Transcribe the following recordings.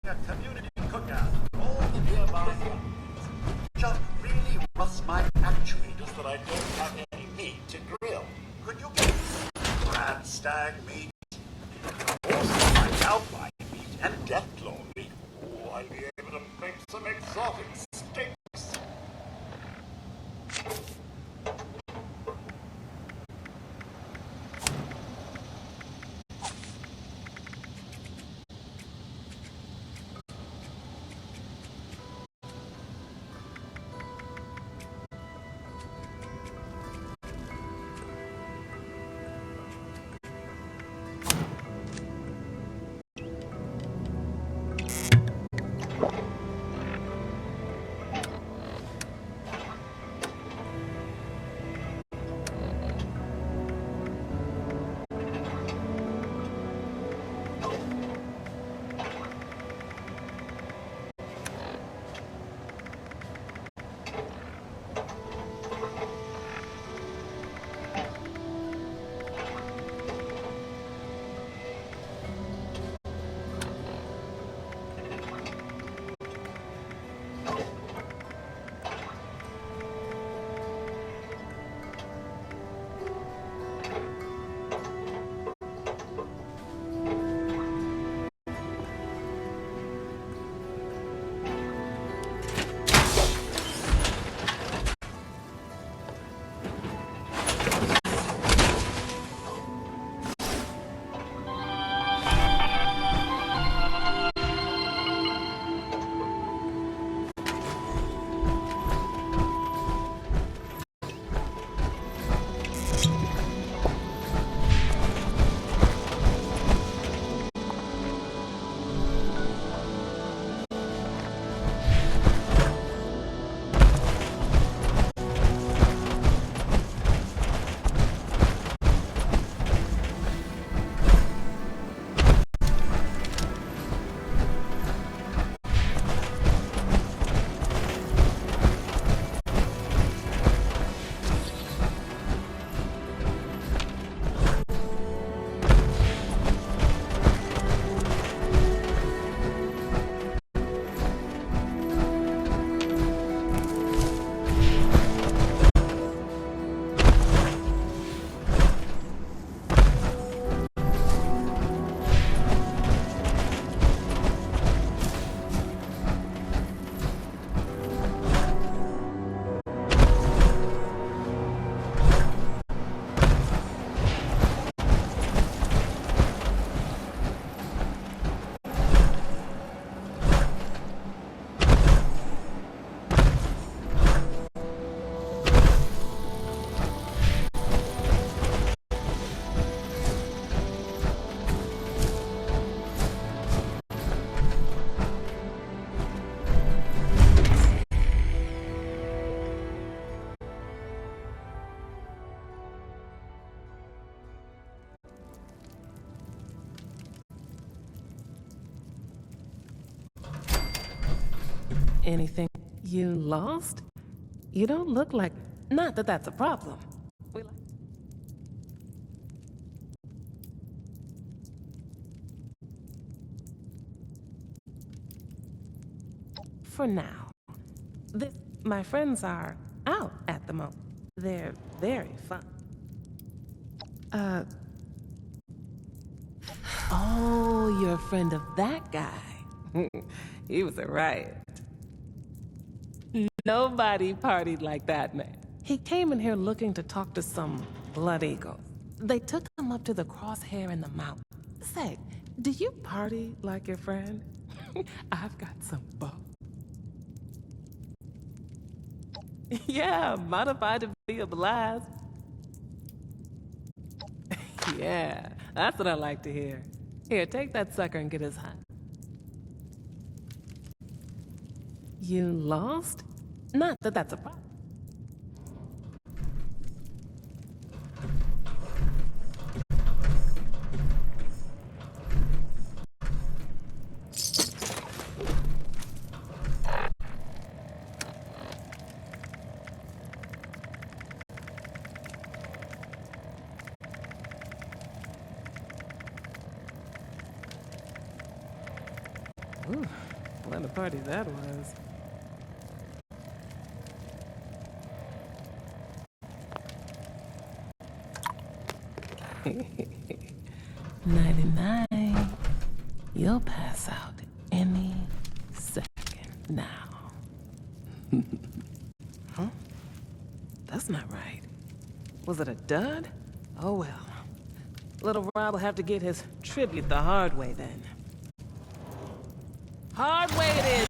a community cookout for all the nearby families. Chuck really rusts my actuators that I don't have any meat to grill. Could you get crab stag meat? Also, my cowpie meat and deathclaw meat. Oh, I'd be able to make some exotic steaks. Anything you lost? You don't look like... Not that that's a problem. For now. My friends are out at the moment. They're very fun. Oh, you're a friend of that guy. He was a riot. Nobody partied like that man. He came in here looking to talk to some blood eagles. They took him up to the crosshair in the mountain. Say, do you party like your friend? I've got some buff. Yeah, modified to be a blast. Yeah, that's what I like to hear. Here, take that sucker and get his hunt. You lost? Not that that's a problem. Ooh. What a party that was. Nighty-night. You'll pass out any second now. Huh? That's not right. Was it a dud? Oh well. Little Rob will have to get his tribute the hard way then. Hard way it is!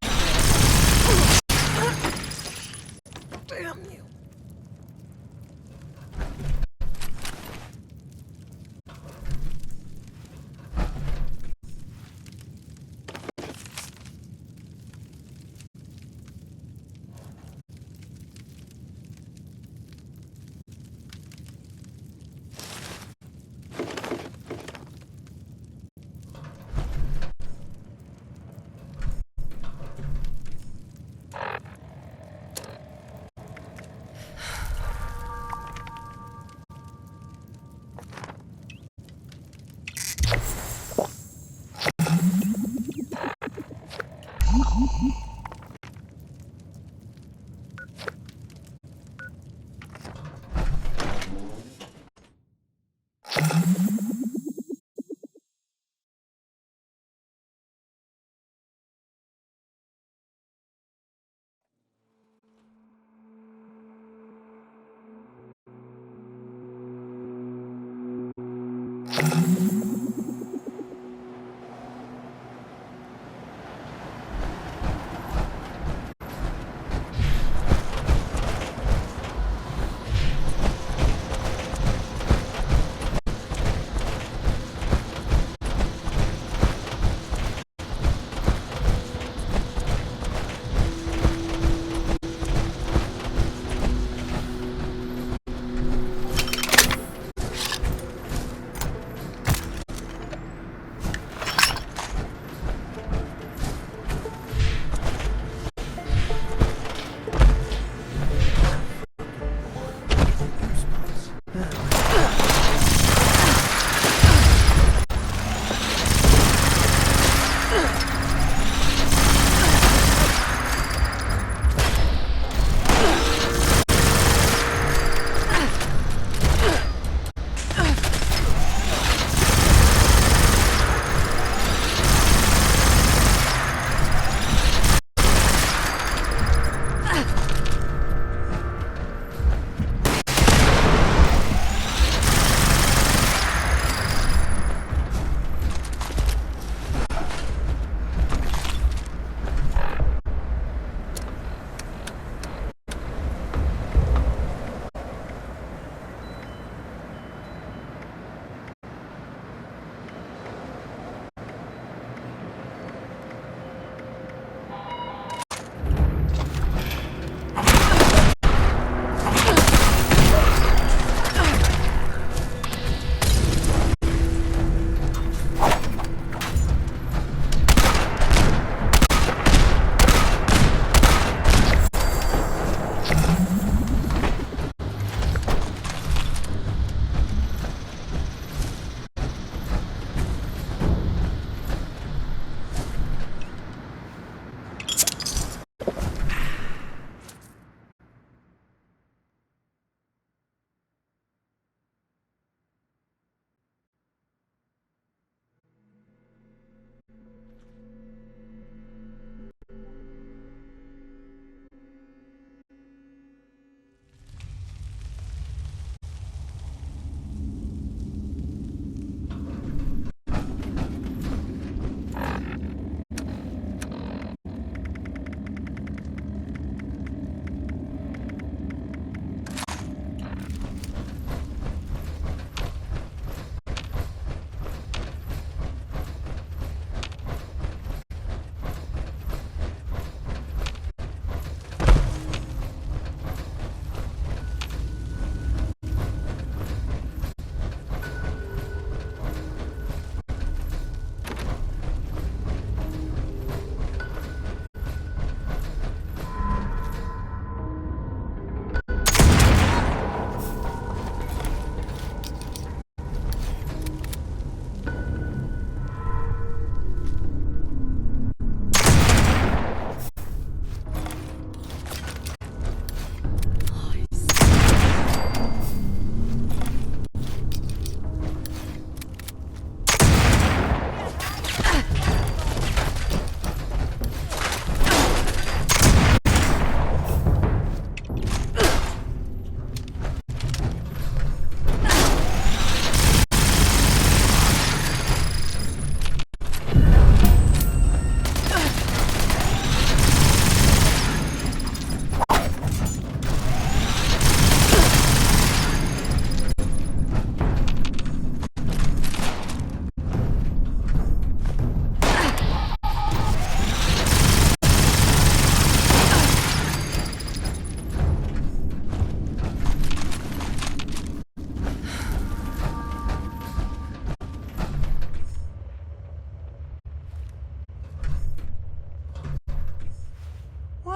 Damn you.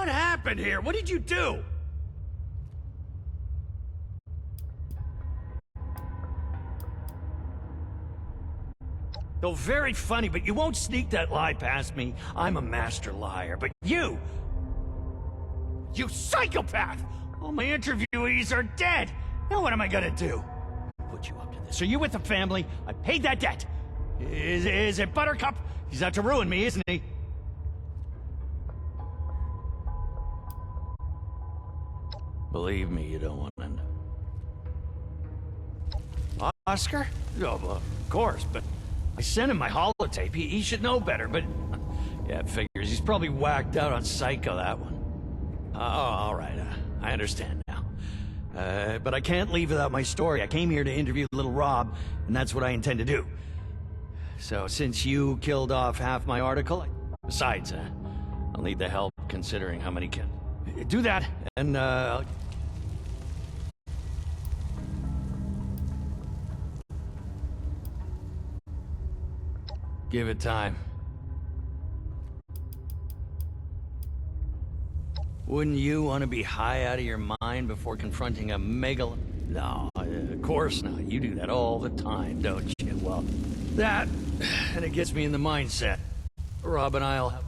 What happened here? What did you do? Though very funny, but you won't sneak that lie past me. I'm a master liar, but you... You psychopath! All my interviewees are dead! Now what am I gonna do? Put you up to this. Are you with the family? I paid that debt! Is it Buttercup? He's out to ruin me, isn't he? Believe me, you don't want to know. Oscar? Oh, well, of course, but I sent him my holotape. He should know better, but... Yeah, it figures. He's probably whacked out on Psycho, that one. All right. I understand now. But I can't leave without my story. I came here to interview little Rob, and that's what I intend to do. So, since you killed off half my article... Besides, I'll need the help, considering how many can... Do that, and, Give it time. Wouldn't you want to be high out of your mind before confronting a megal... No, of course not. You do that all the time, don't you? Well, that... and it gets me in the mindset. Rob and I'll have...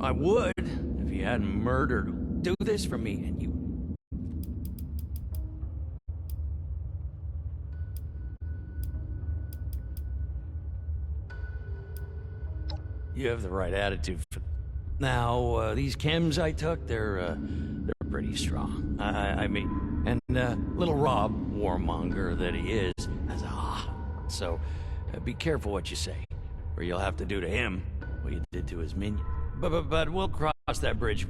I would, if you hadn't murdered. Do this for me, and you... You have the right attitude for... Now, these chems I took, they're pretty strong. I mean, and, little Rob, warmonger that he is, has a heart. So, be careful what you say, or you'll have to do to him what you did to his minion. But we'll cross that bridge.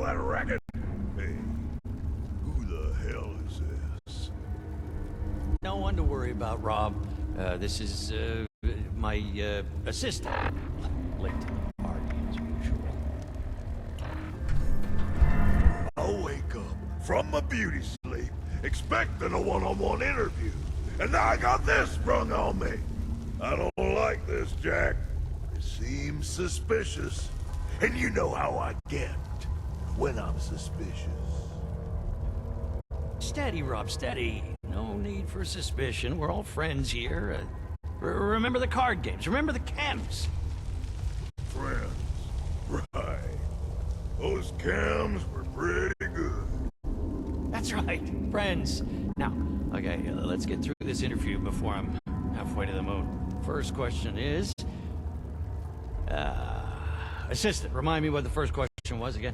that racket? Hey, who the hell is this? No one to worry about, Rob. This is, my, assistant. Late to the party, as usual. I'll wake up from my beauty sleep, expecting a one-on-one interview. And now I got this sprung on me. I don't like this, Jack. It seems suspicious. And you know how I get when I'm suspicious. Steady, Rob, steady. No need for suspicion. We're all friends here. Remember the card games. Remember the camps. Friends. Right. Those cams were pretty good. That's right, friends. Now, okay, let's get through this interview before I'm halfway to the moon. First question is... assistant, remind me what the first question was again.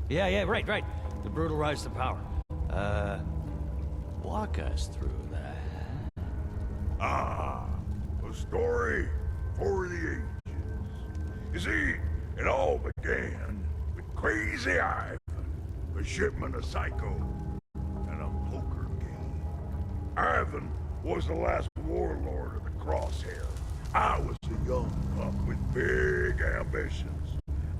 Yeah, right. The brutal rise to power. Walk us through that. Ah, a story for the ages. You see, it all began with Crazy Ivan, a shipment of Psycho, and a poker game. Ivan was the last warlord of the Crosshair. I was a young pup with big ambitions.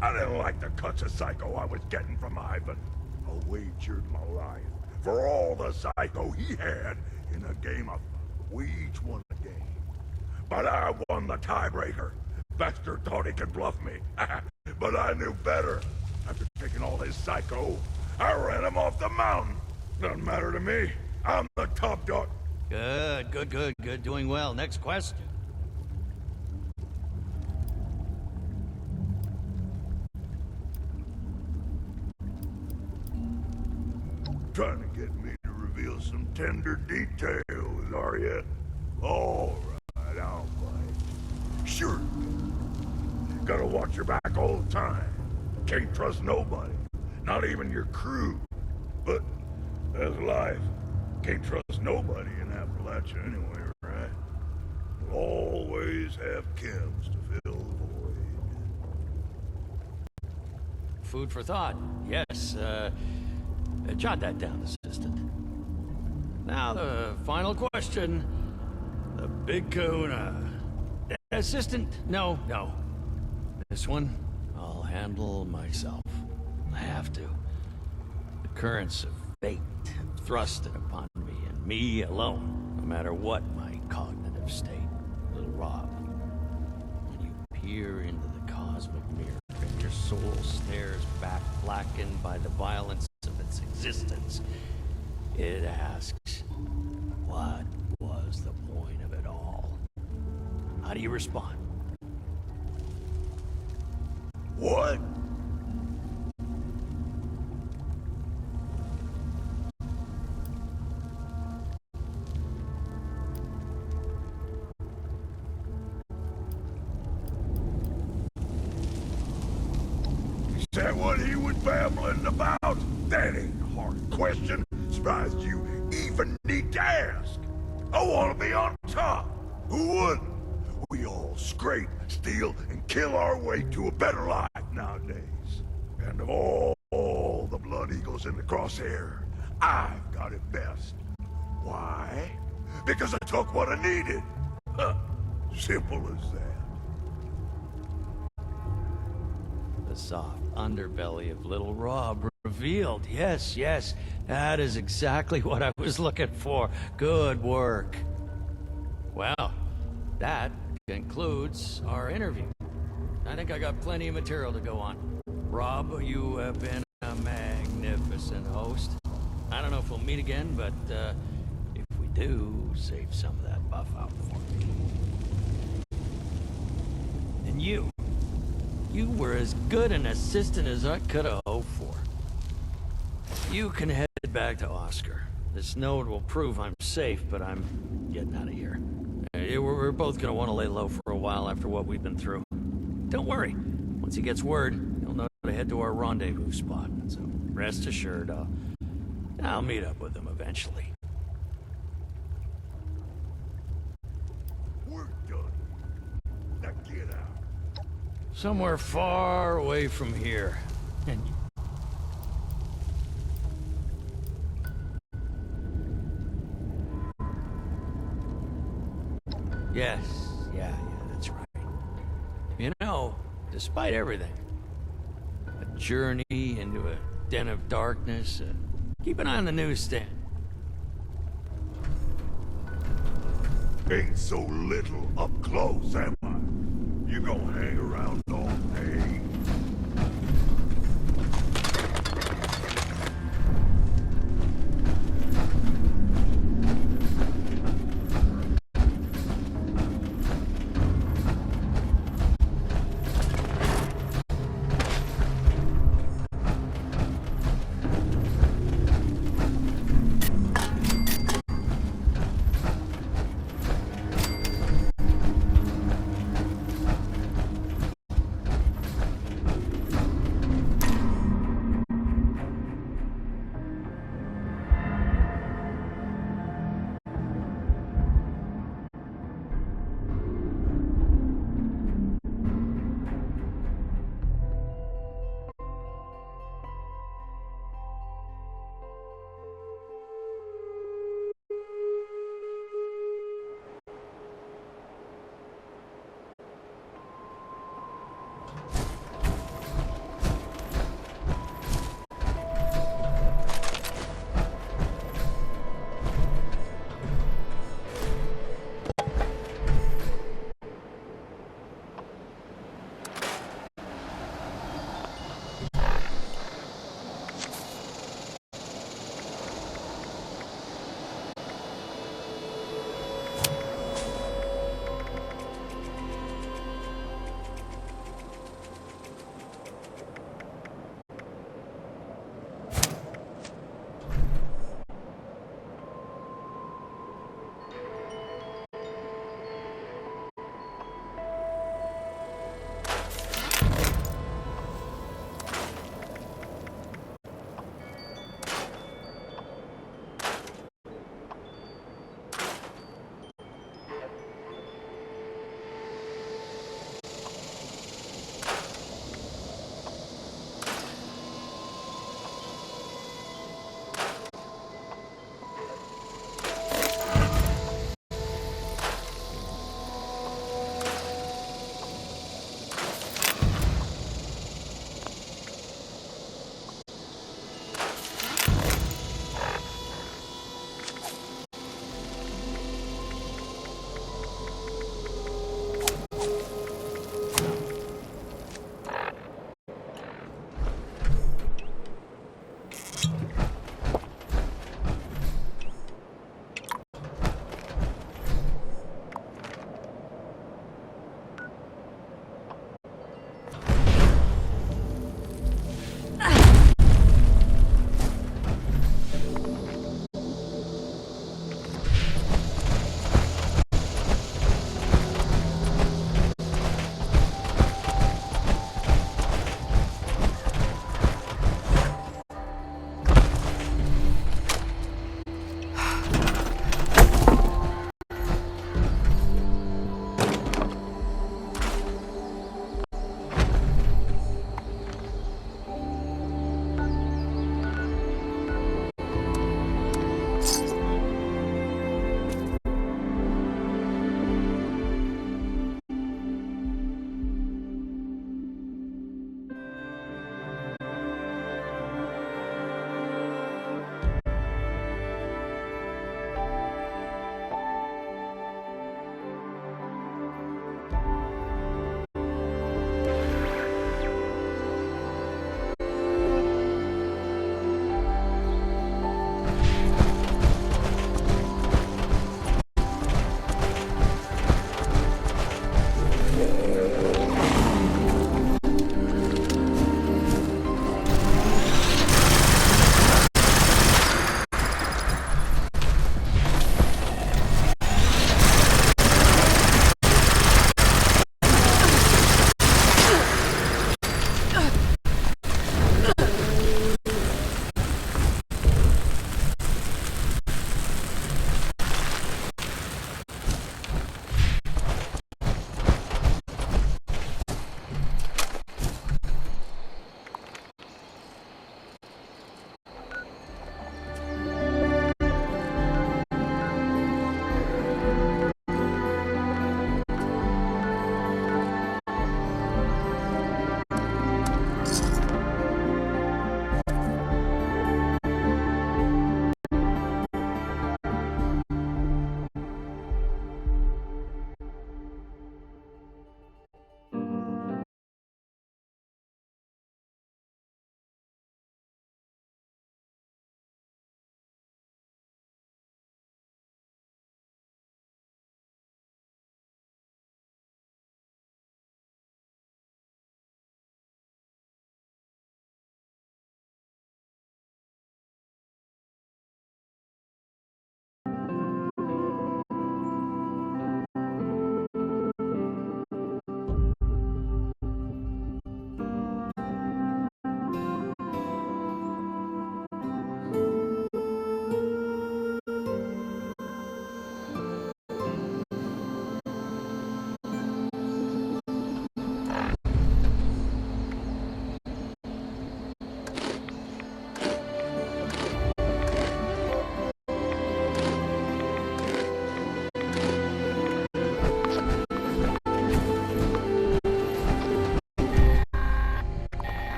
I didn't like the cuts of Psycho I was getting from Ivan. I wagered my life for all the Psycho he had in a game of... We each won the game. But I won the tiebreaker. Baxter thought he could bluff me. But I knew better. After taking all his Psycho, I ran him off the mountain. Doesn't matter to me. I'm the top dog. Good. Doing well. Next question. Trying to get me to reveal some tender details, are you? All right, I'll bite. Sure. Gotta watch your back all the time. Can't trust nobody, not even your crew. But that's life. Can't trust nobody in Appalachia anyway, right? We'll always have chems to fill the void. Food for thought. Yes, jot that down, assistant. Now, the final question. The big kahuna. Assistant, no. This one, I'll handle myself. I have to. The currents of fate have thrusted upon me, and me alone, no matter what my cognitive state. Little Rob, when you peer into the cosmic mirror and your soul stares back, blackened by the violence of its existence, it asks, what was the point of it all? How do you respond? What? Is that what he was babbling about? That ain't a hard question. Surprised you even need to ask. I want to be on top. Who wouldn't? We all scrape, steal, and kill our way to a better life nowadays. And of all the Blood Eagles in the Crosshair, I've got it best. Why? Because I took what I needed. Huh. Simple as that. The soft underbelly of little Rob revealed. Yes. That is exactly what I was looking for. Good work. Well, that concludes our interview. I think I got plenty of material to go on. Rob, you have been a magnificent host. I don't know if we'll meet again, but if we do, save some of that buff out for me. And you were as good an assistant as I could have hoped for. You can head back to Oscar. This note will prove I'm safe, but I'm getting out of here. We're both gonna want to lay low for a while after what we've been through. Don't worry. Once he gets word, he'll know to head to our rendezvous spot. So rest assured, I'll meet up with them eventually. We're done. Now get out. Somewhere far away from here. And yes, yeah, that's right. You know, despite everything, a journey into a den of darkness, keep an eye on the newsstand. Ain't so little up close, am I? You gonna hang around all day?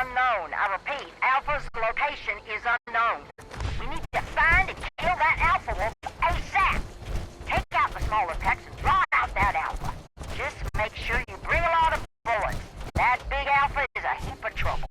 unknown. I repeat, Alpha's location is unknown. We need to find and kill that Alpha Wolf ASAP. Take out the smaller packs and draw out that Alpha. Just make sure you bring a lot of bullets. That big Alpha is a heap of trouble.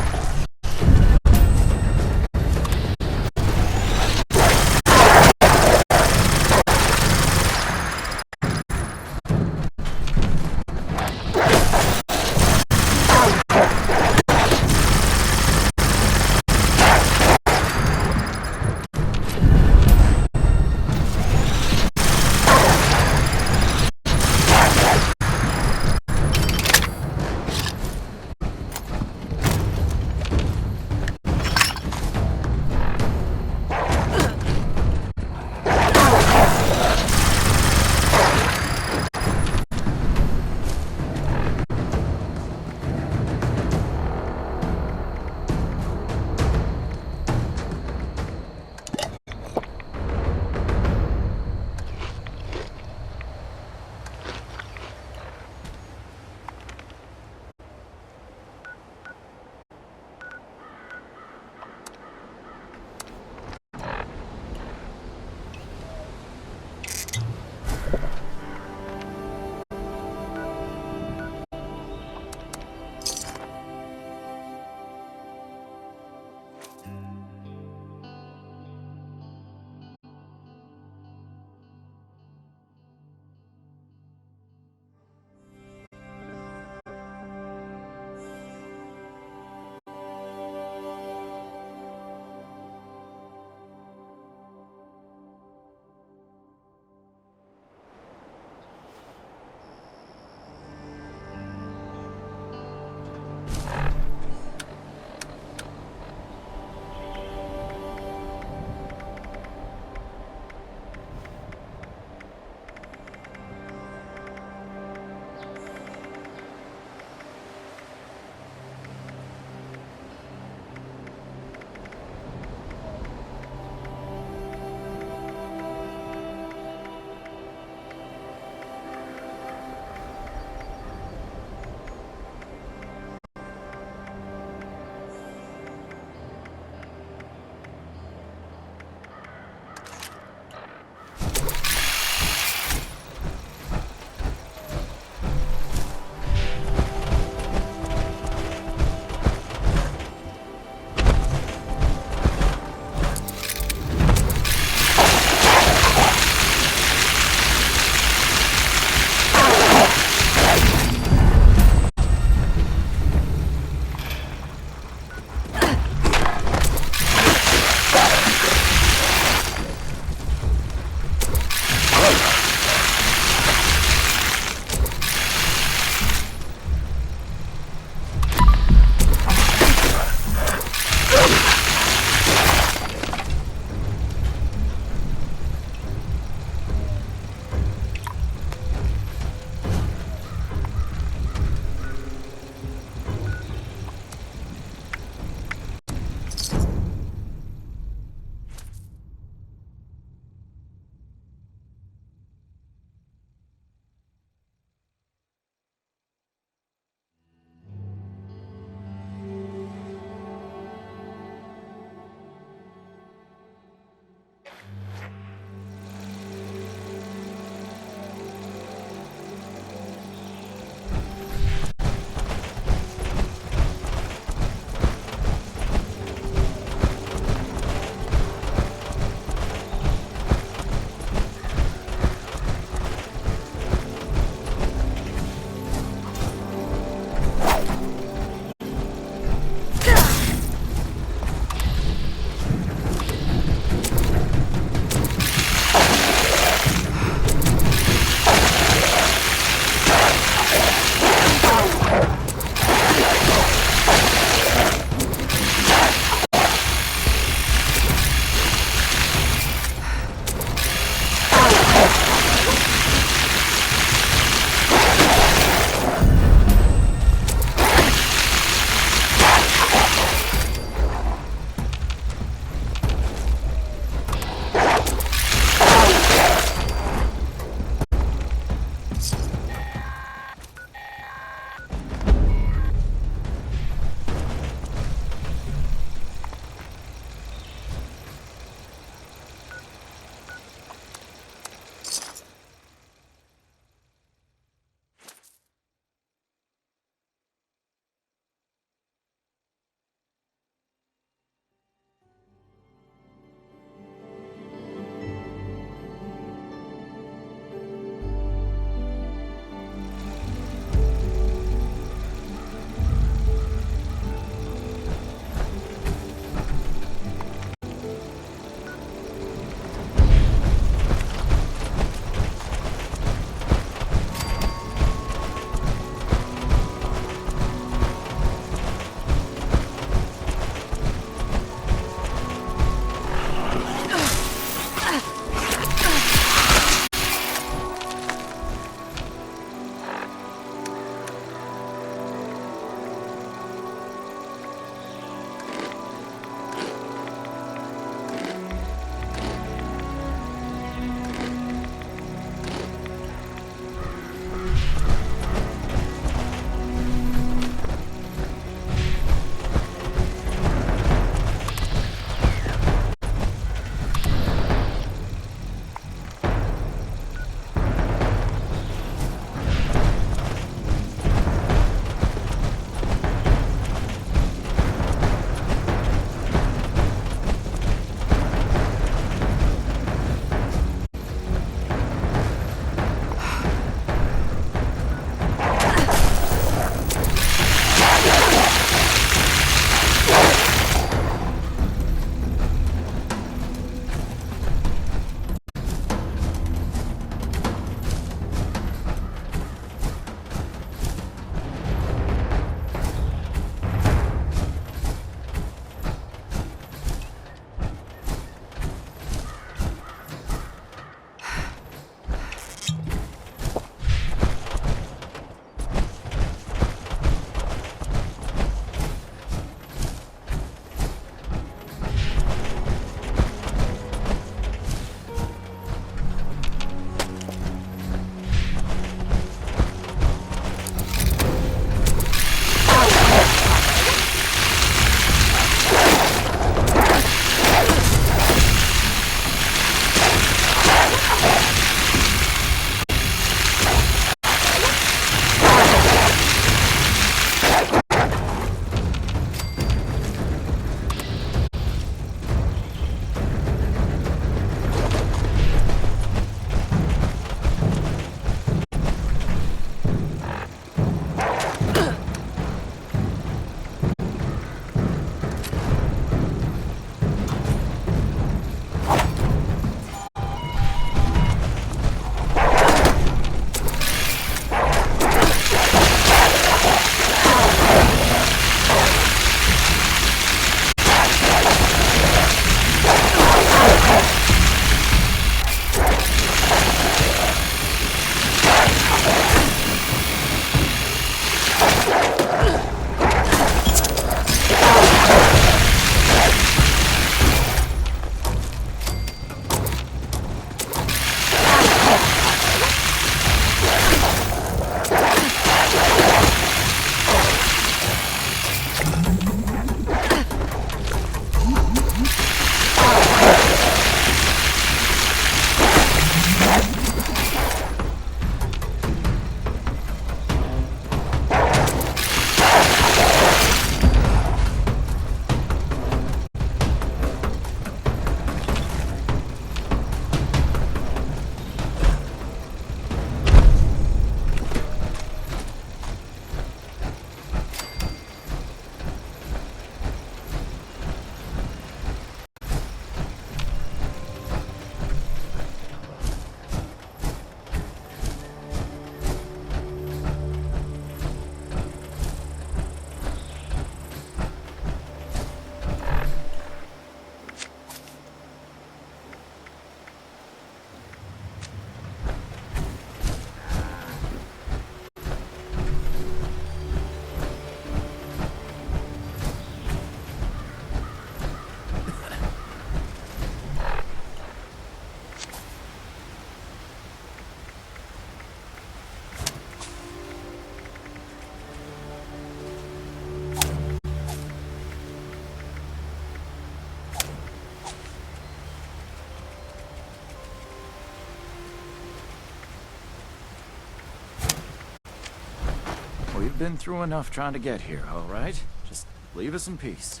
We've been through enough trying to get here, all right? Just leave us in peace.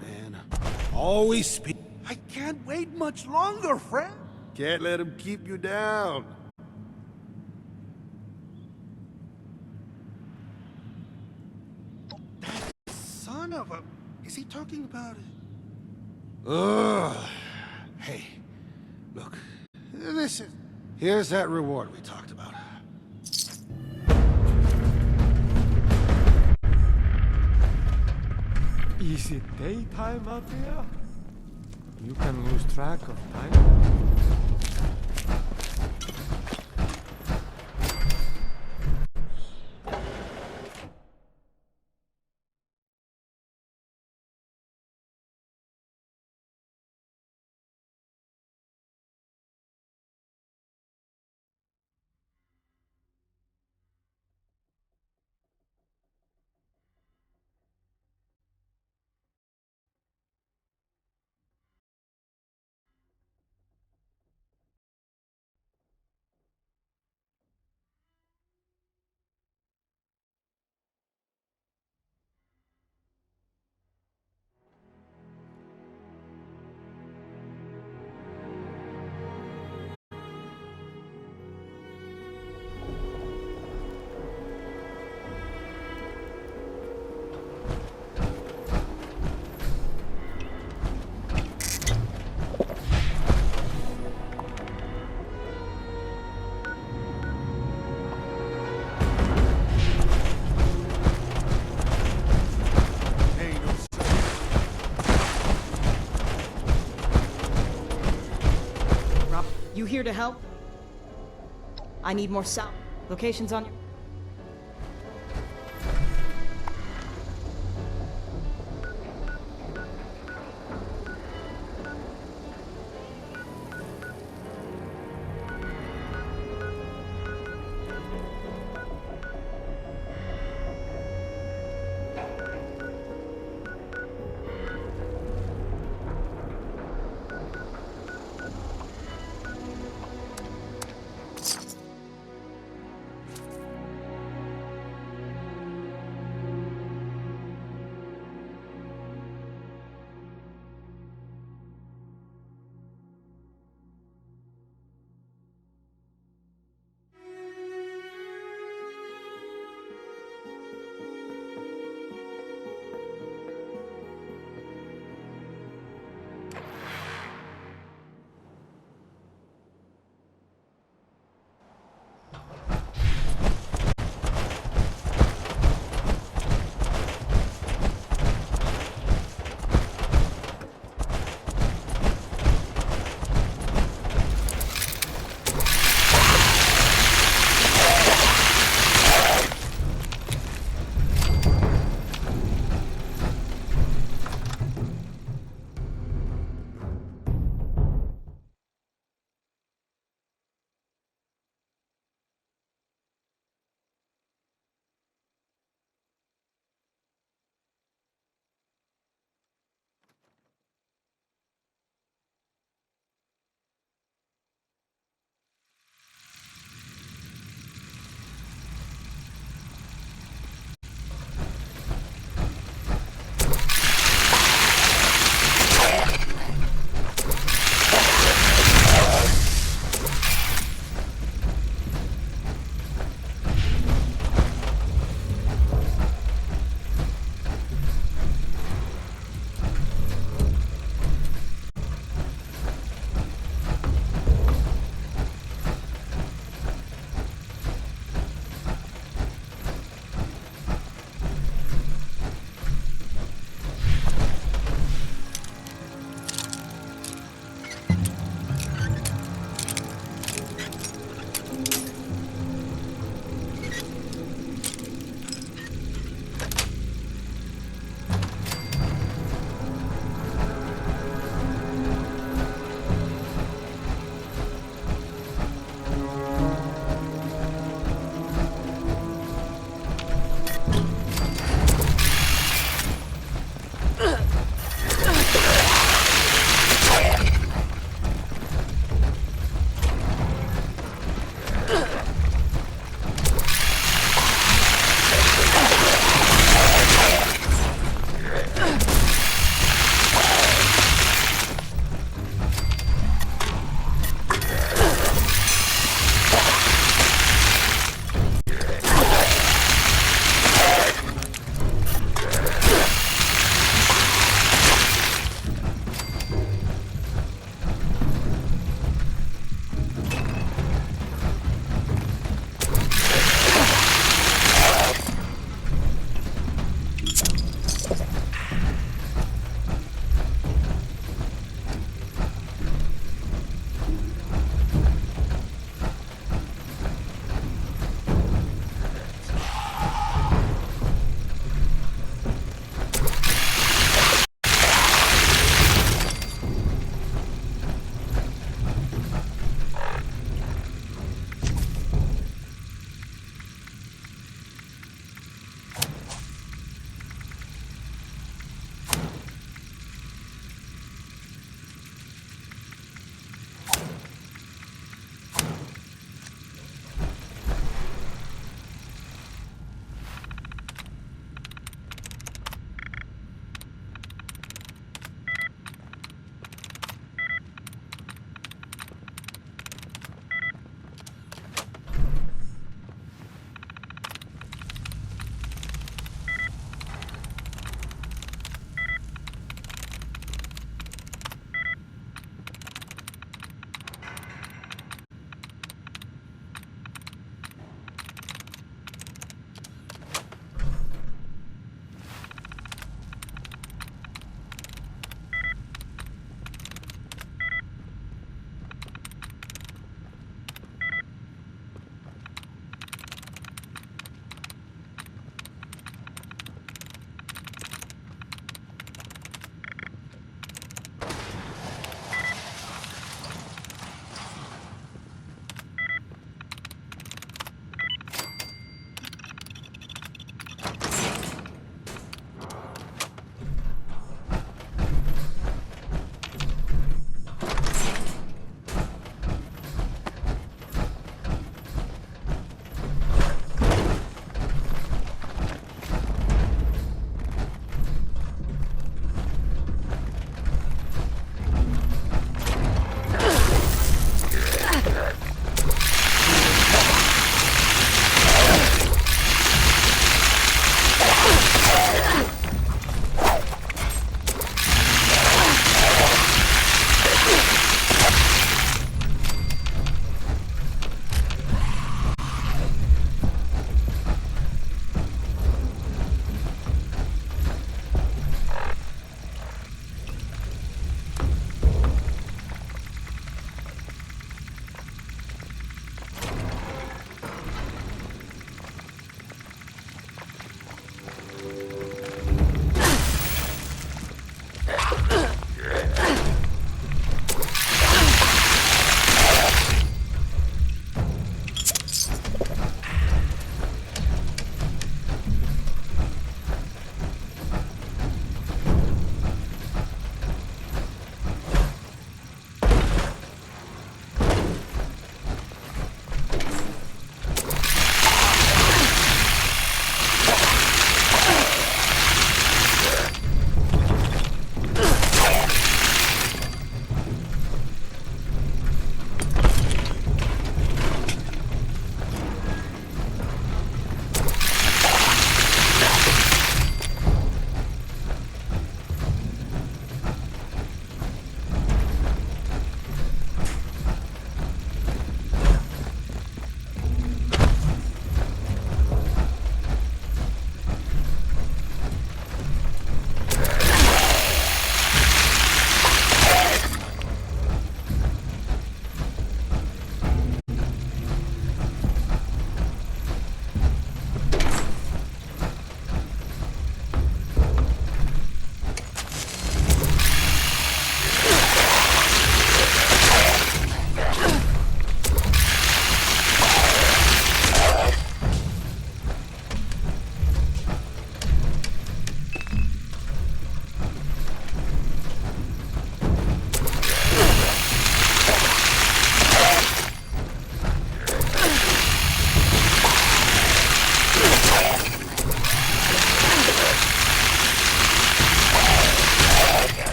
Man, always speak. I can't wait much longer, friend. Can't let him keep you down. That son of a... Is he talking about it? Ugh. Hey, look. Listen. Here's that reward we talked about. Is it daytime out there? You can lose track of time. You here to help? I need more sound. Locations on your...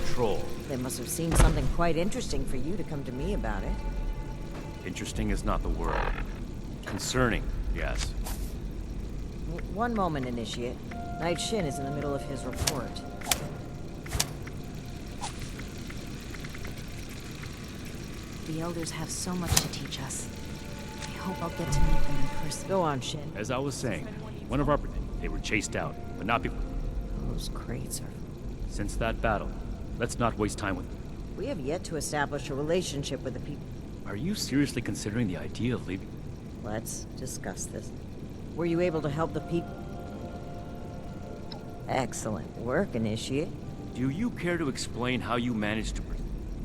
patrol. They must have seen something quite interesting for you to come to me about it. Interesting is not the word. Concerning, yes. One moment, Initiate. Knight Shin is in the middle of his report. The Elders have so much to teach us. I hope I'll get to meet them in person. Go on, Shin. As I was saying, one of our... They were chased out, but not before. Those crates are... Since that battle, let's not waste time with them. We have yet to establish a relationship with the people. Are you seriously considering the idea of leaving? Let's discuss this. Were you able to help the people? Excellent work, Initiate. Do you care to explain how you managed to...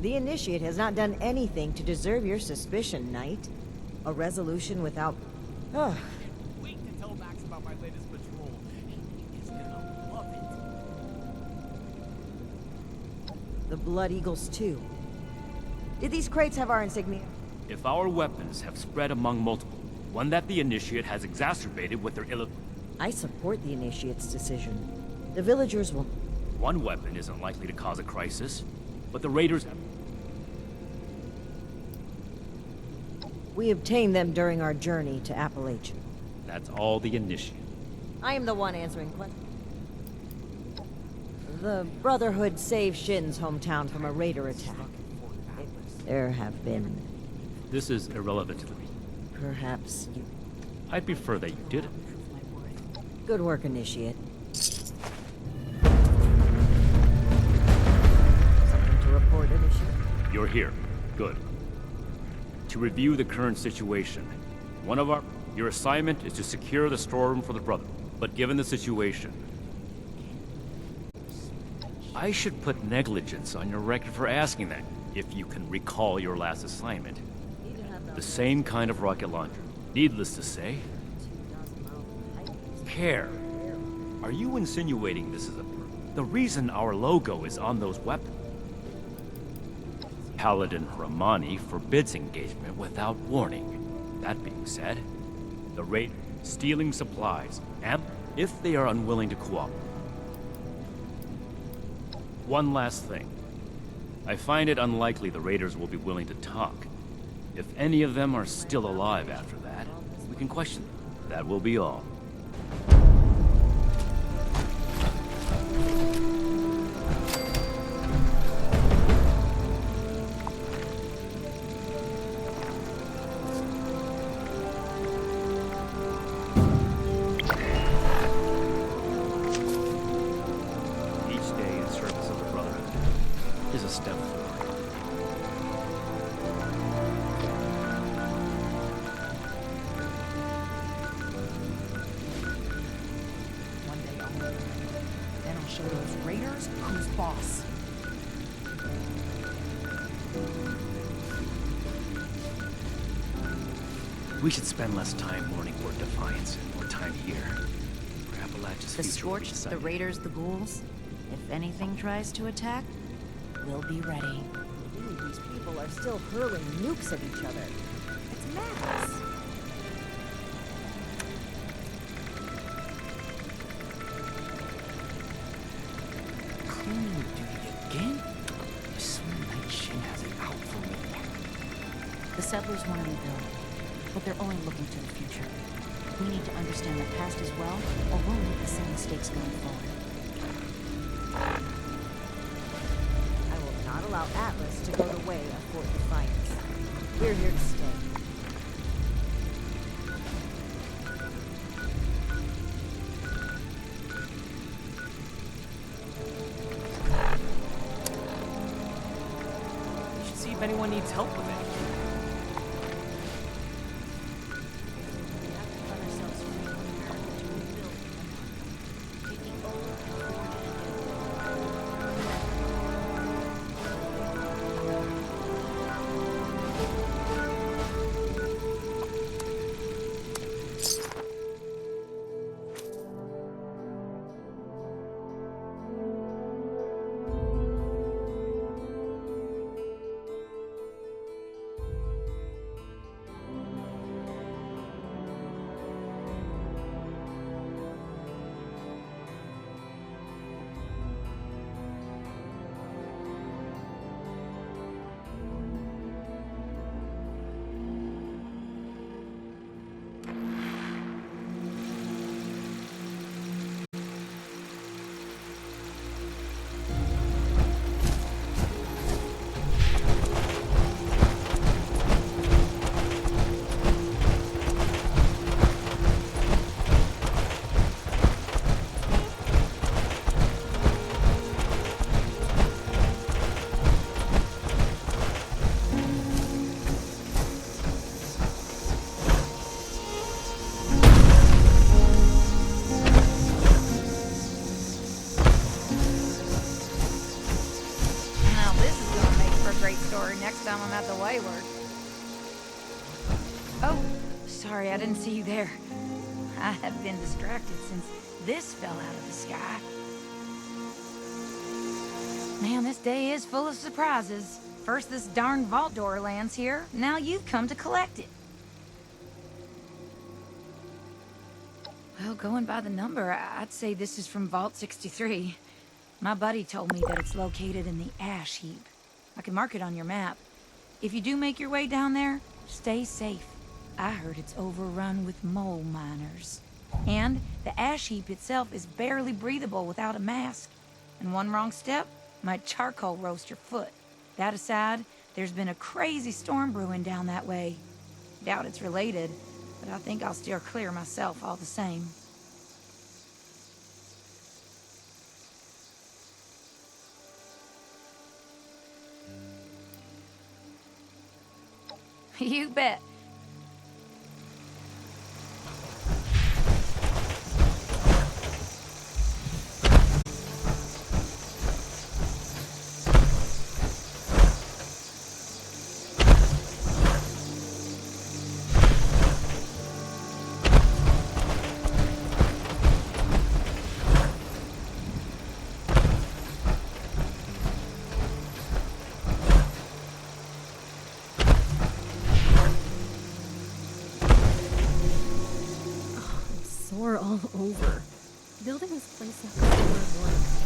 The Initiate has not done anything to deserve your suspicion, Knight. A resolution without... Ugh. Wait to tell Max about my latest patrol. He's gonna love it. The Blood Eagles, too. Did these crates have our insignia? If our weapons have spread among multiple, one that the Initiate has exacerbated with their ill... I support the Initiate's decision. The villagers will... One weapon isn't likely to cause a crisis, but the Raiders... We obtained them during our journey to Appalachia. That's all the Initiate. I am the one answering questions. The Brotherhood saved Shin's hometown from a raider attack. There have been... This is irrelevant to me. Perhaps you... I'd prefer that you did it. Good work, Initiate. Something to report, Initiate? You're here. Good. To review the current situation, your assignment is to secure the storeroom for the brother. But given the situation, I should put negligence on your record for asking that, if you can recall your last assignment. The same kind of rocket launcher. Needless to say, care. Are you insinuating this is the reason our logo is on those weapons? Paladin Ramani forbids engagement without warning. That being said, the raid stealing supplies, and if they are unwilling to cooperate. One last thing. I find it unlikely the raiders will be willing to talk. If any of them are still alive after that, we can question them. That will be all. Each day in service of the Brotherhood is a step forward. One day I'll win. Then I'll show those raiders who's boss. We should spend less time mourning for Defiance and more time here. For Appalachia's The future will be Scorched, the decided. raiders, the ghouls. If anything tries to attack, we'll be ready. These people are still hurling nukes at each other. It's madness. Cleaning duty again? I swear Knight Shin has it out for me. The settlers want to rebuild, but they're only looking to the future. We need to understand the past as well, or we'll make the same mistakes going forward. I will not allow Atlas to go the way of Fort Defiance. We're here to stay. We should see if anyone needs help with it. We have to run ourselves from the unfair to rebuild the taking old and forging story next time I'm at the Wayward. Oh, sorry, I didn't see you there. I have been distracted since this fell out of the sky. Man, this day is full of surprises. First this darn vault door lands here, now you've come to collect it. Well, going by the number, I'd say this is from Vault 63. My buddy told me that it's located in the ash heap. I can mark it on your map. If you do make your way down there, stay safe. I heard it's overrun with mole miners. And the ash heap itself is barely breathable without a mask. And one wrong step might charcoal roast your foot. That aside, there's been a crazy storm brewing down that way. Doubt it's related, but I think I'll steer clear myself all the same. You bet. Sore all over. Building this place up is hard work.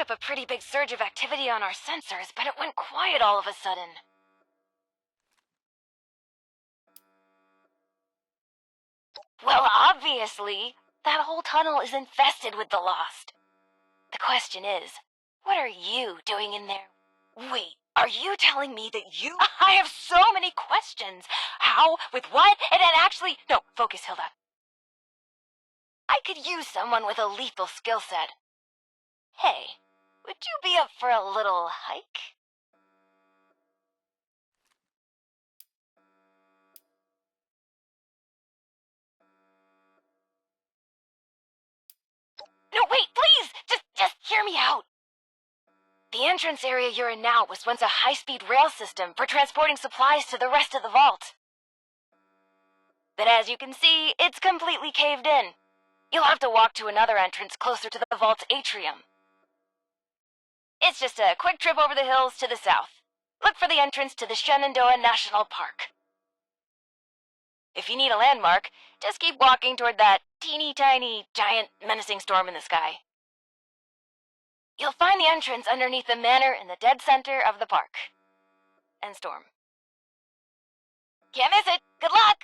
up a pretty big surge of activity on our sensors, but it went quiet all of a sudden. Well, obviously, that whole tunnel is infested with the Lost. The question is, what are you doing in there? Wait, are you telling me that you— I have so many questions! How? With what? And actually— No, focus, Hilda. I could use someone with a lethal skill set. Hey, would you be up for a little hike? No, wait, please! Just hear me out! The entrance area you're in now was once a high-speed rail system for transporting supplies to the rest of the vault. But as you can see, it's completely caved in. You'll have to walk to another entrance closer to the vault's atrium. It's just a quick trip over the hills to the south. Look for the entrance to the Shenandoah National Park. If you need a landmark, just keep walking toward that teeny tiny, giant, menacing storm in the sky. You'll find the entrance underneath the manor in the dead center of the park. And storm. Can't miss it! Good luck!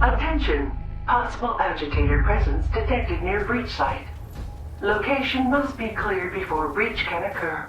Attention! Possible agitator presence detected near breach site. Location must be cleared before breach can occur.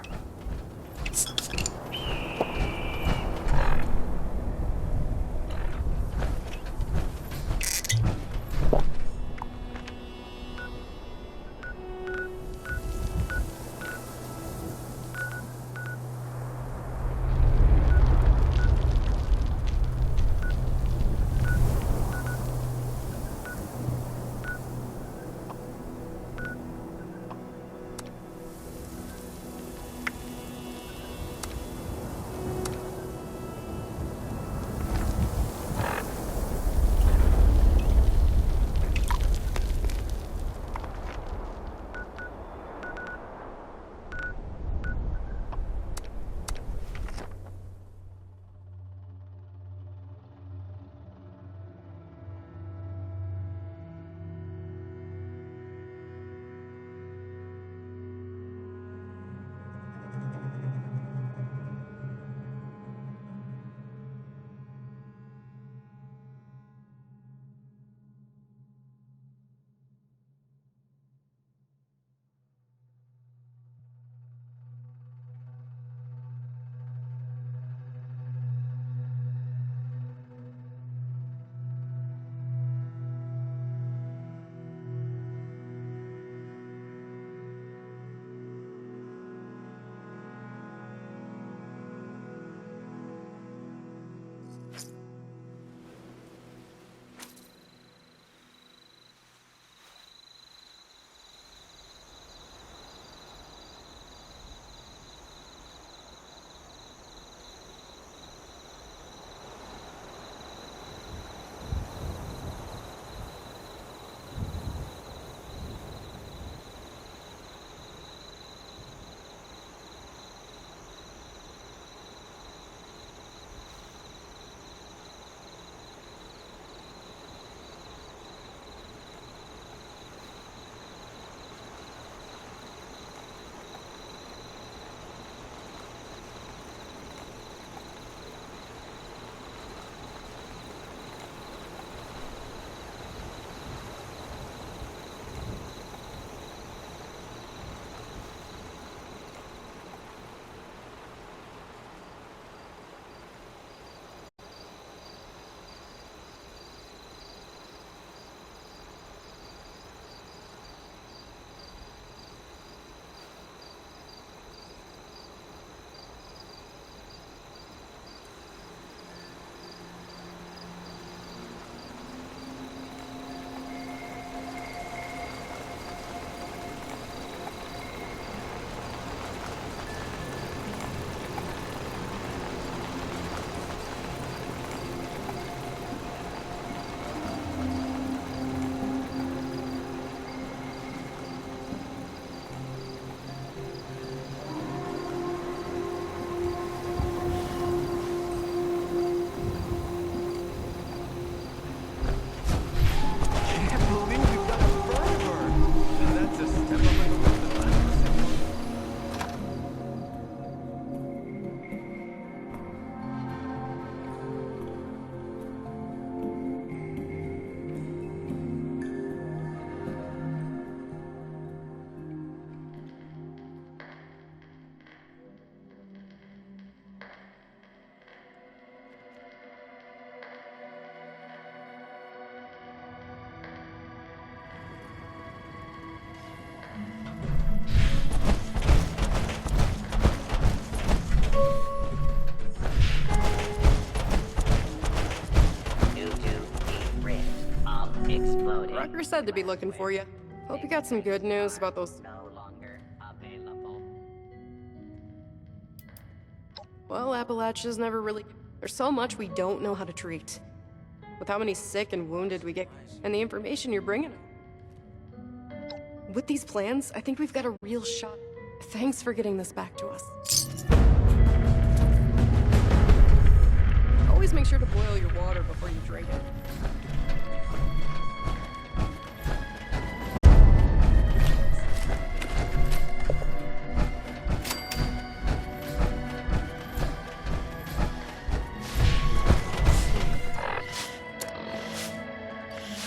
Reaper said to be looking for you. Hope you got some good news about those. Well, Appalachia's never really. There's so much we don't know how to treat. With how many sick and wounded we get, and the information you're bringing. With these plans, I think we've got a real shot. Thanks for getting this back to us. Always make sure to boil your water before you drink it.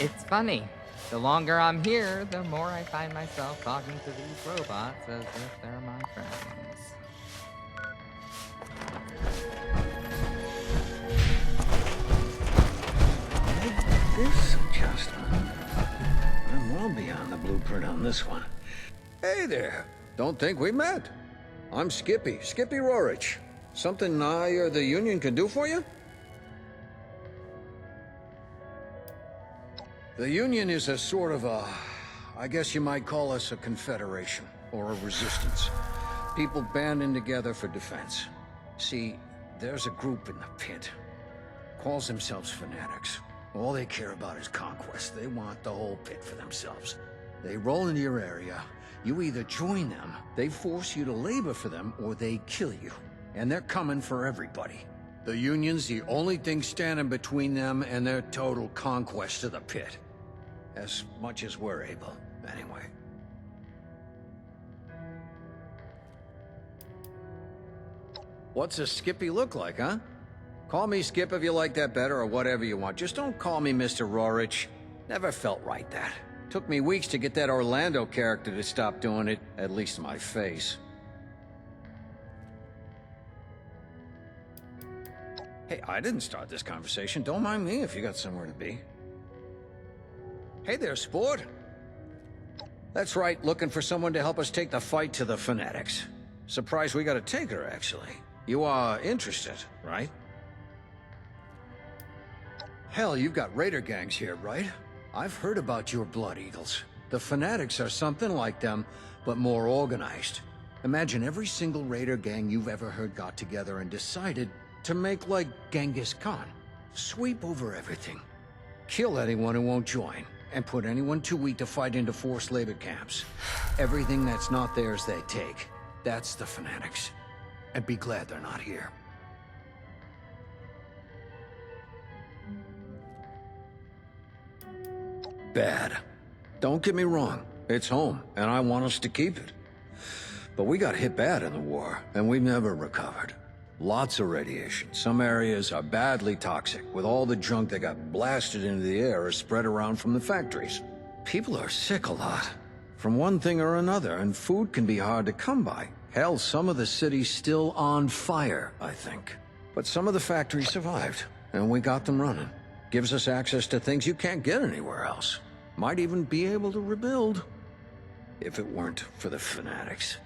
It's funny. The longer I'm here, the more I find myself talking to these robots as if they're my friends. This adjustment. I'm well beyond the blueprint on this one. Hey there. Don't think we met. I'm Skippy Rorich. Something I or the Union can do for you? The Union is a sort of a... I guess you might call us a confederation, or a resistance. People banding together for defense. See, there's a group in the pit. Calls themselves fanatics. All they care about is conquest. They want the whole pit for themselves. They roll into your area. You either join them, they force you to labor for them, or they kill you. And they're coming for everybody. The Union's the only thing standing between them and their total conquest of the pit. As much as we're able, anyway. What's a Skippy look like, huh? Call me Skip if you like that better, or whatever you want. Just don't call me Mr. Rorich. Never felt right, that. Took me weeks to get that Orlando character to stop doing it, at least my face. Hey, I didn't start this conversation. Don't mind me if you got somewhere to be. Hey there, sport. That's right, looking for someone to help us take the fight to the Fanatics. Surprised we got a taker, actually. You are interested, right? Hell, you've got raider gangs here, right? I've heard about your Blood Eagles. The Fanatics are something like them, but more organized. Imagine every single raider gang you've ever heard got together and decided to make like Genghis Khan. Sweep over everything. Kill anyone who won't join, and put anyone too weak to fight into forced labor camps. Everything that's not theirs they take. That's the Fanatics. And be glad they're not here. Bad. Don't get me wrong, it's home, and I want us to keep it. But we got hit bad in the war, and we've never recovered. Lots of radiation. Some areas are badly toxic, with all the junk that got blasted into the air or spread around from the factories. People are sick a lot, from one thing or another, and food can be hard to come by. Hell, some of the city's still on fire, I think. But some of the factories survived, and we got them running. Gives us access to things you can't get anywhere else. Might even be able to rebuild, if it weren't for the Fanatics.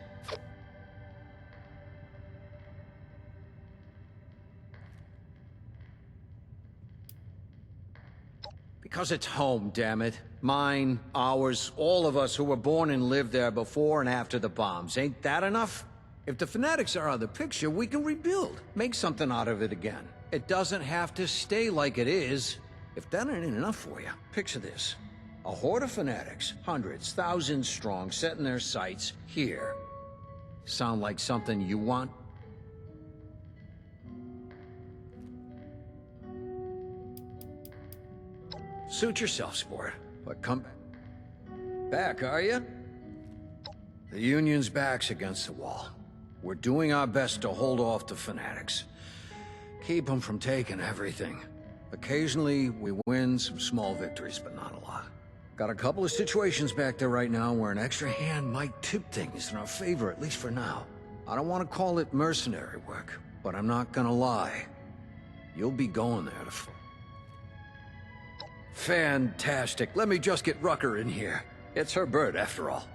Because it's home, damn it. Mine, ours, all of us who were born and lived there before and after the bombs. Ain't that enough? If the Fanatics are out of the picture, we can rebuild. Make something out of it again. It doesn't have to stay like it is. If that ain't enough for you, picture this. A horde of Fanatics, hundreds, thousands strong, setting their sights here. Sound like something you want? Suit yourself, sport. But come back, are you? The Union's back's against the wall. We're doing our best to hold off the Fanatics. Keep them from taking everything. Occasionally, we win some small victories, but not a lot. Got a couple of situations back there right now where an extra hand might tip things in our favor, at least for now. I don't want to call it mercenary work, but I'm not gonna lie. You'll be going there to... Fantastic. Let me just get Rucker in here. It's her bird, after all.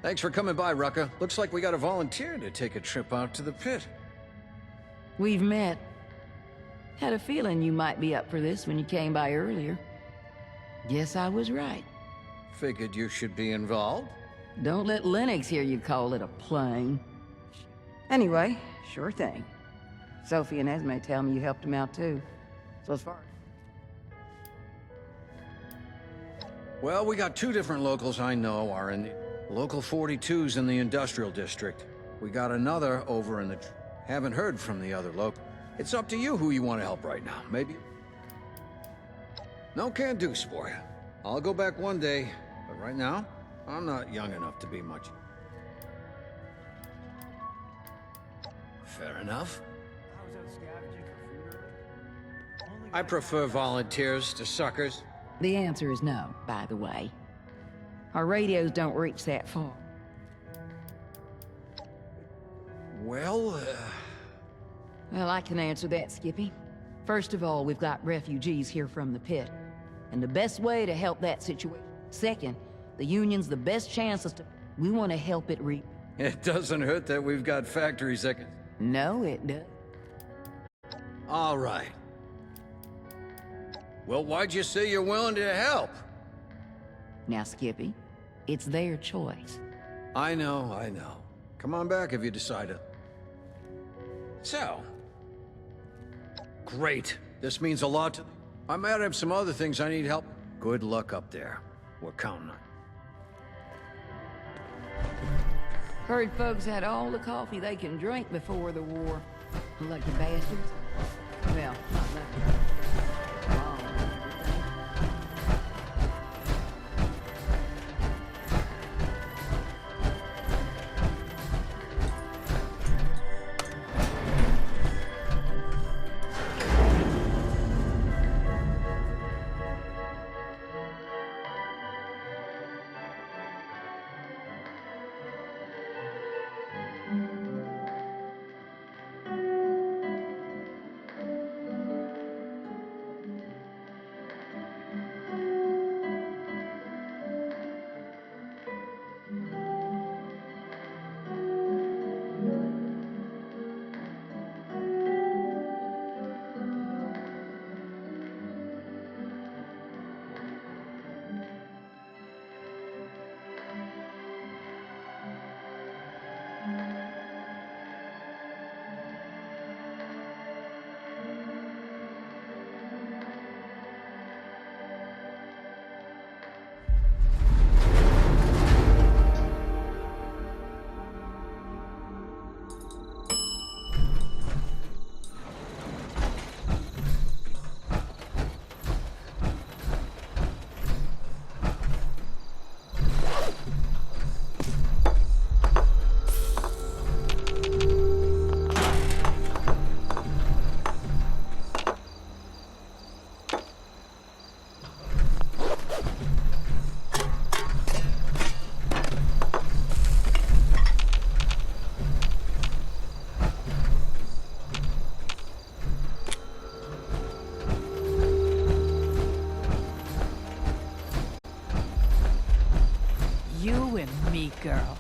Thanks for coming by, Rucker. Looks like we got a volunteer to take a trip out to the pit. We've met. Had a feeling you might be up for this when you came by earlier. Guess I was right. Figured you should be involved. Don't let Lennox hear you call it a plane. Anyway, sure thing. Sophie and Esme tell me you helped him out too. So as far Well, we got 2 different locals I know are in the... Local 42's in the industrial district. We got another over in the... Haven't heard from the other local. It's up to you who you want to help right now. Maybe... No can-do's for you. I'll go back one day, but right now, I'm not young enough to be much. Fair enough. I prefer volunteers to suckers. The answer is no, by the way. Our radios don't reach that far. Well, Well, I can answer that, Skippy. First of all, we've got refugees here from the pit. And the best way to help that situation. Second, the Union's the best chances to... We want to help it It doesn't hurt that we've got factories that can... No, it does. All right. Well, why'd you say you're willing to help? Now, Skippy, it's their choice. I know. Come on back if you decide to. So. Great. This means a lot to... I might have some other things I need help. Good luck up there. We're counting on it. Heard folks had all the coffee they can drink before the war. Lucky bastards. Well, not lucky. Girl,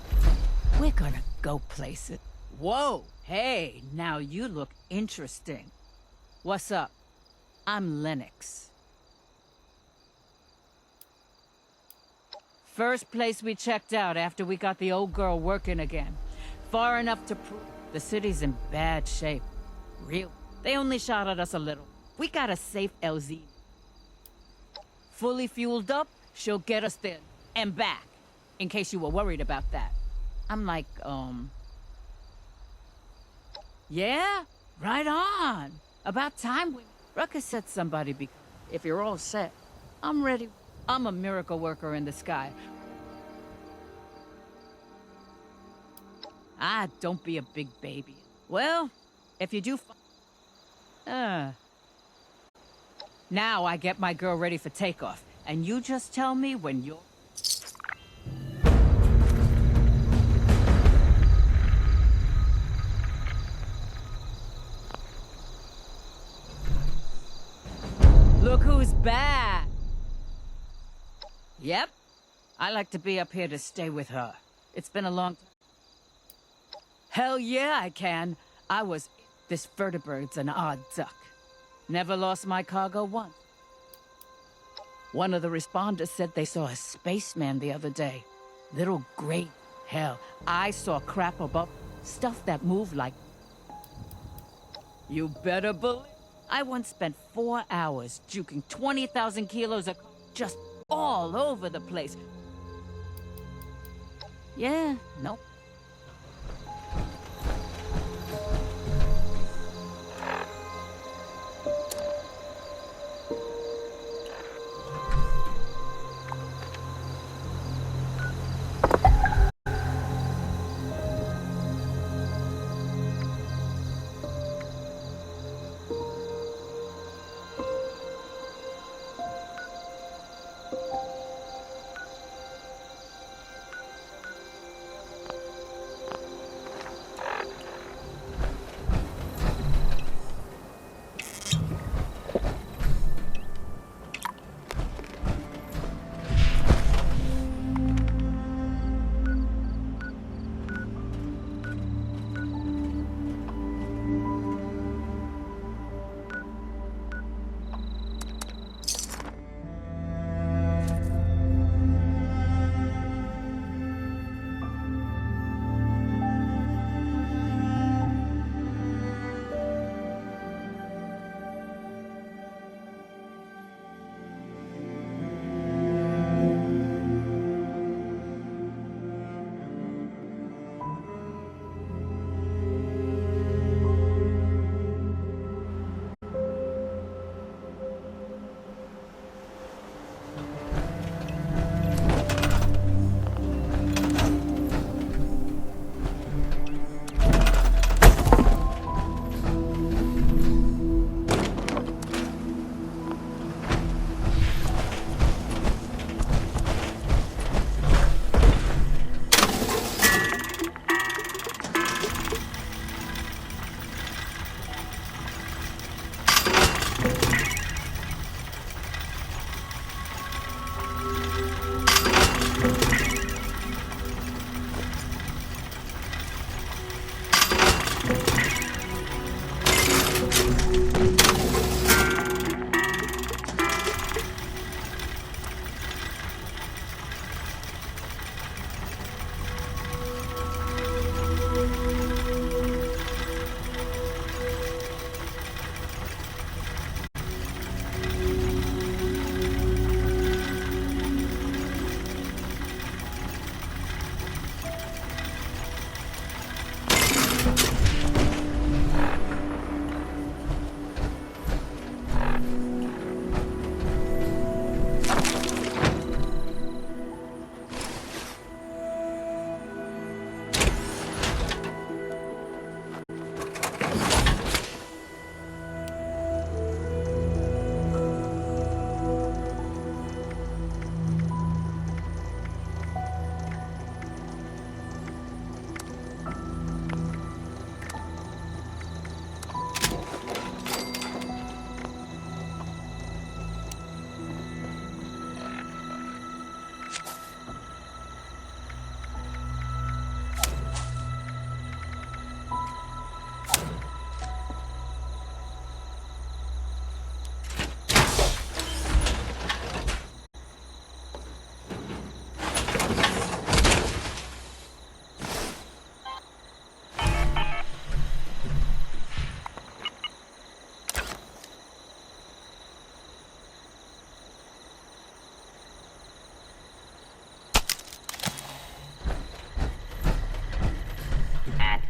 we're gonna go places. Whoa, hey, now you look interesting. What's up? I'm Lennox. First place we checked out after we got the old girl working again. Far enough to prove the city's in bad shape. Real. They only shot at us a little. We got a safe LZ. Fully fueled up, she'll get us there and back. In case you were worried about that. I'm like, Yeah? Right on. About time we... Ruckus said somebody be... If you're all set, I'm ready. I'm a miracle worker in the sky. Ah, don't be a big baby. Well, if you do... Now I get my girl ready for takeoff. And you just tell me when you're... Look who's back! Yep. I like to be up here to stay with her. It's been a long time. Hell yeah, I can. I was... This vertebrate's an odd duck. Never lost my cargo once. One of the responders said they saw a spaceman the other day. Little gray. Hell, I saw crap above. Stuff that moved like... You better believe... I once spent 4 hours juking 20,000 kilos of... just all over the place. Yeah, nope.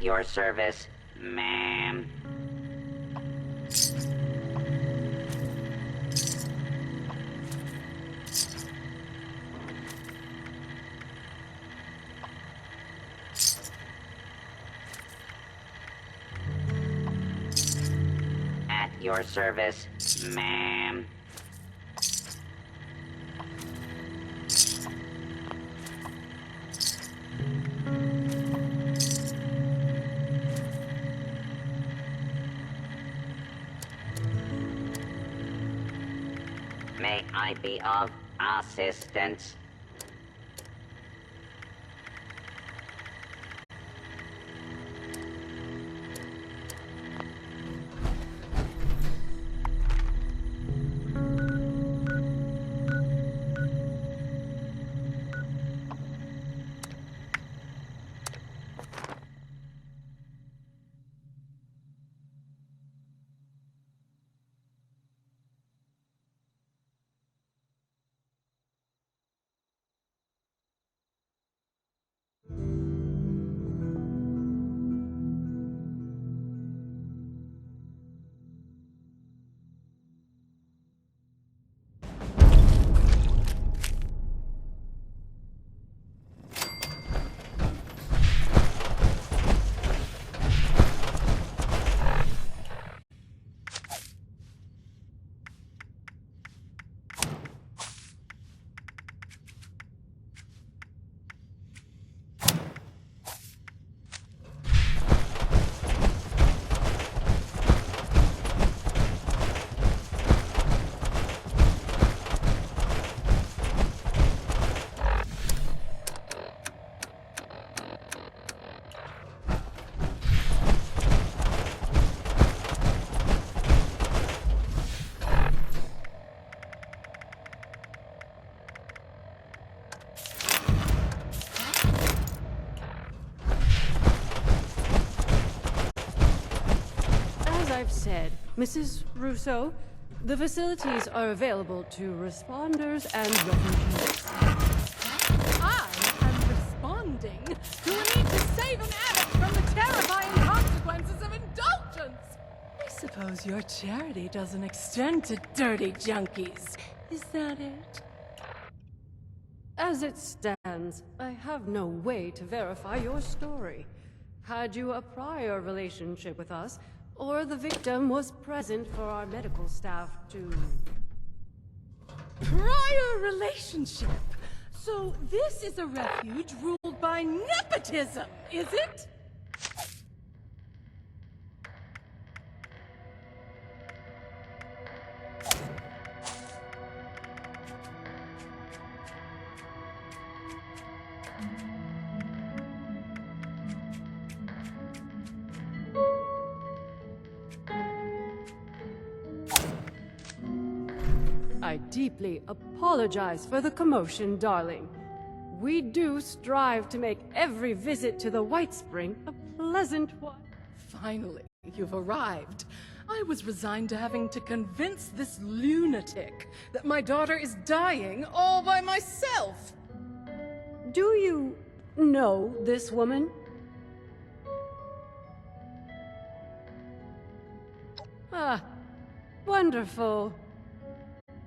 Your service, ma'am. At your service, ma'am. May I be of assistance? I've said, Mrs. Russo, the facilities are available to responders and refugees. I am responding to a need to save an addict from the terrifying consequences of indulgence. I suppose your charity doesn't extend to dirty junkies. Is that it? As it stands, I have no way to verify your story. Had you a prior relationship with us, or the victim was present for our medical staff to... Prior relationship. So this is a refuge ruled by nepotism, is it? I deeply apologize for the commotion, darling. We do strive to make every visit to the White Spring a pleasant one. Finally, you've arrived. I was resigned to having to convince this lunatic that my daughter is dying all by myself. Do you know this woman? Ah, wonderful.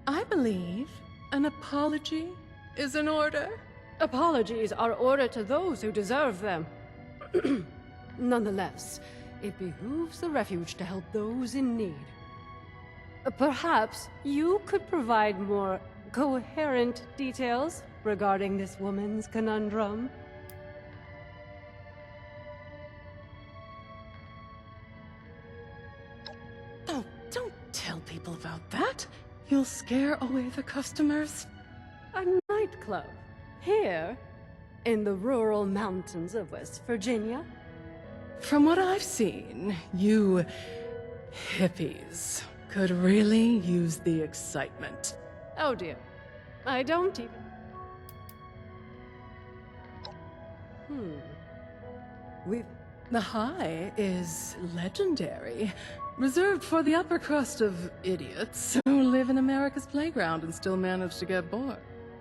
I believe an apology is in order. Apologies are ordered to those who deserve them. Nonetheless, it behooves the refuge to help those in need. Perhaps you could provide more coherent details regarding this woman's conundrum. Oh, don't tell people about that. You'll scare away the customers. A nightclub? Here? In the rural mountains of West Virginia? From what I've seen, you hippies could really use the excitement. Oh dear. I don't even... The High is legendary. Reserved for the upper crust of idiots who live in America's playground and still manage to get bored.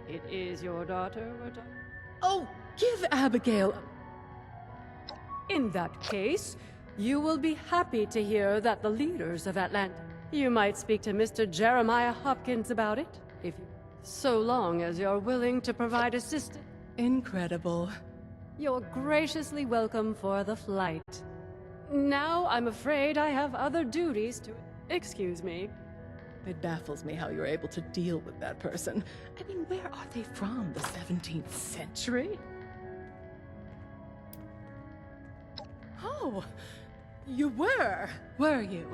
It is your daughter we're talking... Oh, give Abigail... In that case, you will be happy to hear that the leaders of Atlanta... You might speak to Mr. Jeremiah Hopkins about it, if you... So long as you're willing to provide assistance. Incredible. You're graciously welcome for the flight. Now, I'm afraid I have other duties to... Excuse me. It baffles me how you're able to deal with that person. I mean, where are they from? The 17th century? Oh, you were you?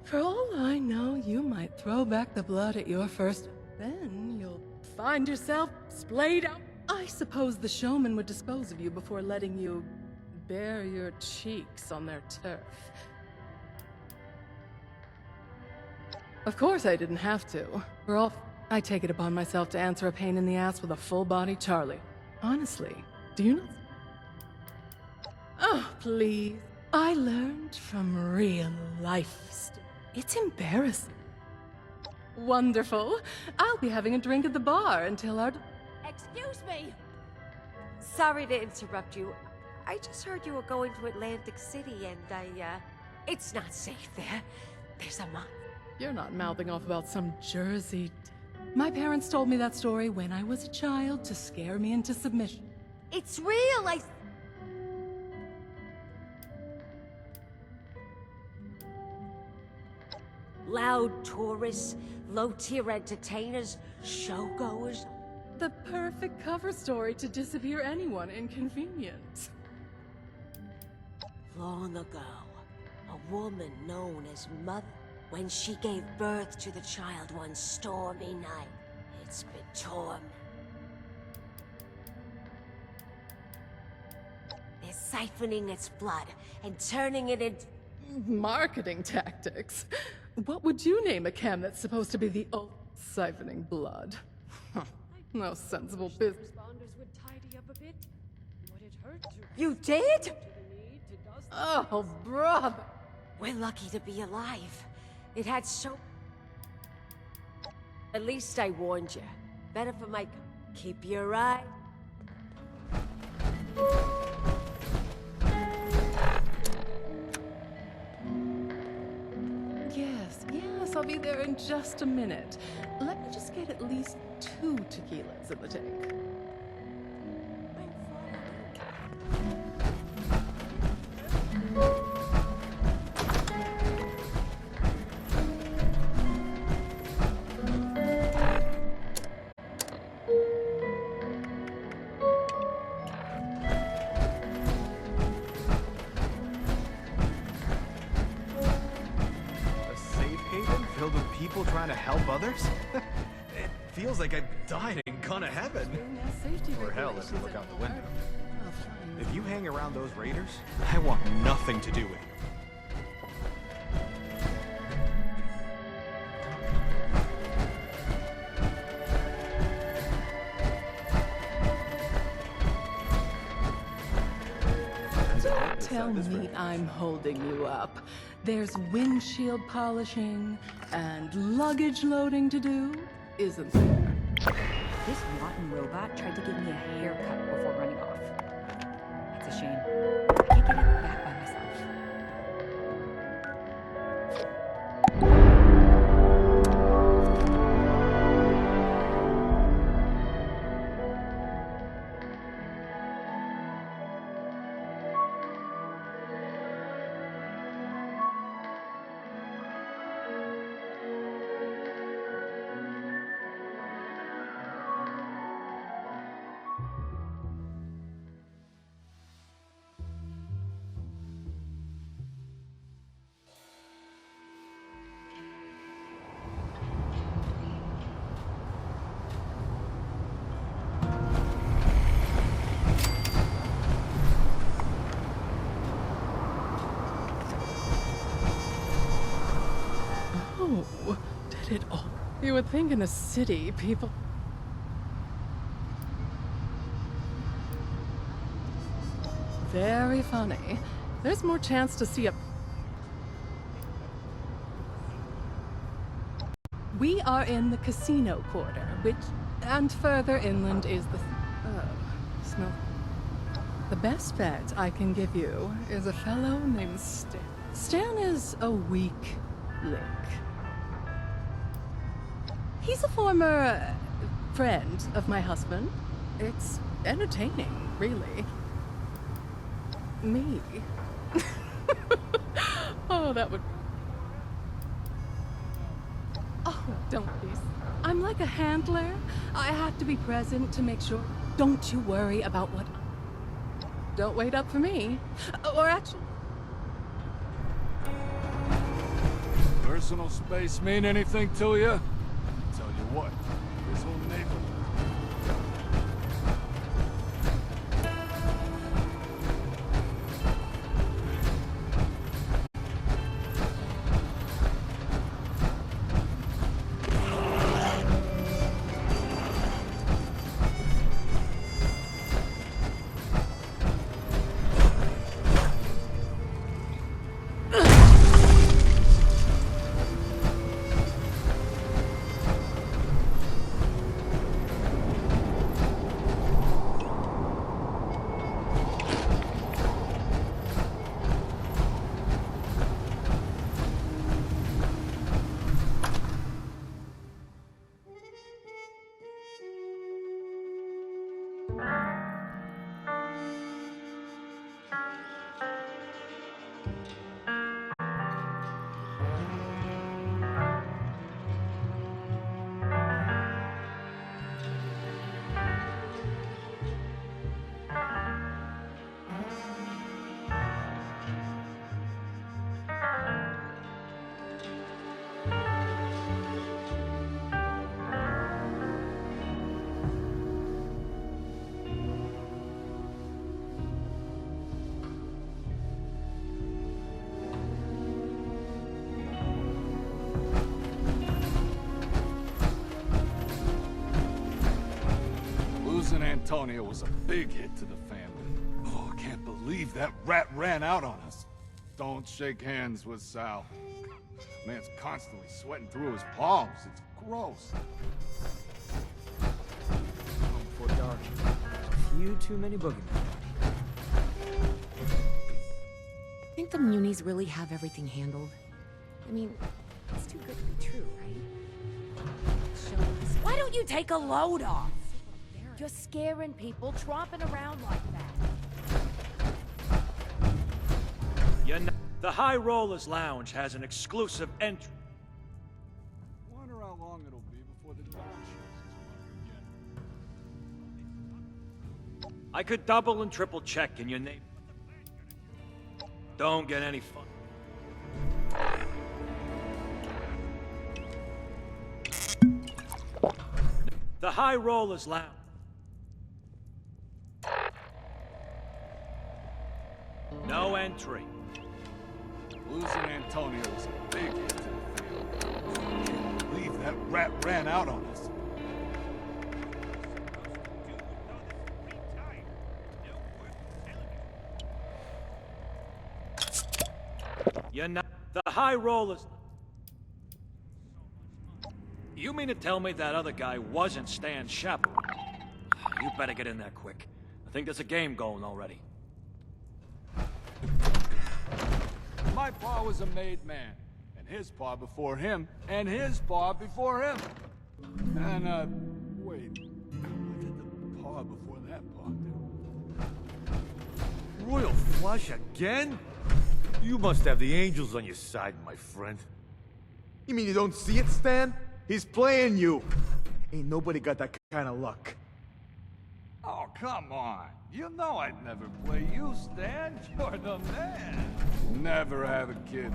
For all I know, you might throw back the blood at your first... Then you'll find yourself splayed out. I suppose the showman would dispose of you before letting you bare your cheeks on their turf. Of course I didn't have to. I take it upon myself to answer a pain in the ass with a full-body Charlie. Honestly, do you not... Oh, please. I learned from real life. It's embarrassing. Wonderful. I'll be having a drink at the bar until our... Excuse me! Sorry to interrupt you. I just heard you were going to Atlantic City and it's not safe there. There's a monster. You're not mouthing off about some Jersey... My parents told me that story when I was a child to scare me into submission. It's real, Loud tourists, low-tier entertainers, showgoers. The perfect cover story to disappear anyone inconvenient. Long ago, a woman known as Mother, when she gave birth to the child one stormy night, it's been torn. They're siphoning its blood and turning it into... Marketing tactics. What would you name a chem that's supposed to be the siphoning blood? No sensible business. Responders would tidy up a bit. Would it hurt to... You did? Oh, brother. We're lucky to be alive. It had so... At least I warned you. Better for my... Keep your eye... Yes, I'll be there in just a minute. Let me just get at least 2 tequilas in the tank. People trying to help others? It feels like I've died and gone to heaven. Or hell if you look out the window. If you hang around those raiders, I want nothing to do with you. Don't tell me I'm holding you up. There's windshield polishing and luggage loading to do, isn't there? This rotten robot tried to give me a haircut before running off. It's a shame. I can't get it back by myself. Did it all? You would think in a city, people... Very funny. There's more chance to see a... We are in the casino quarter, which... And further inland is the... Oh, smell... The best bet I can give you is a fellow named Stan. Stan is a weak link. He's a former friend of my husband. It's entertaining, really. Me? Oh, that would... Oh, don't please. I'm like a handler. I have to be present to make sure. Don't you worry about what... Don't wait up for me. Or actually... Personal space mean anything to you? Tell you what, this whole neighborhood... Losing Antonio was a big hit to the family. Oh, I can't believe that rat ran out on us. don't shake hands with Sal. Man's constantly sweating through his palms. It's gross. Before dark. A few too many boogeymen. Think the Munis really have everything handled? I mean, it's too good to be true, right? Show us. Why don't you take a load off? You're scaring people, tromping around like that. The High Rollers Lounge has an exclusive entry. Wonder how long it'll be before the Don shows his mark again. I could double and triple check in your name. Don't get any fun. The High Rollers Lounge. No entry. Losing Antonio was a big hit to the field. I can't believe that rat ran out on us. You're not the High Rollers. You mean to tell me that other guy wasn't Stan Shepard? You better get in there quick. I think there's a game going already. My pa was a made man, and his pa before him, and his pa before him. And, wait, what did the pa before that pa do? Royal flush again? You must have the angels on your side, my friend. You mean you don't see it, Stan? He's playing you. Ain't nobody got that kind of luck. Oh, come on. You know I'd never play you, Stan. You're the man. Never have a kid.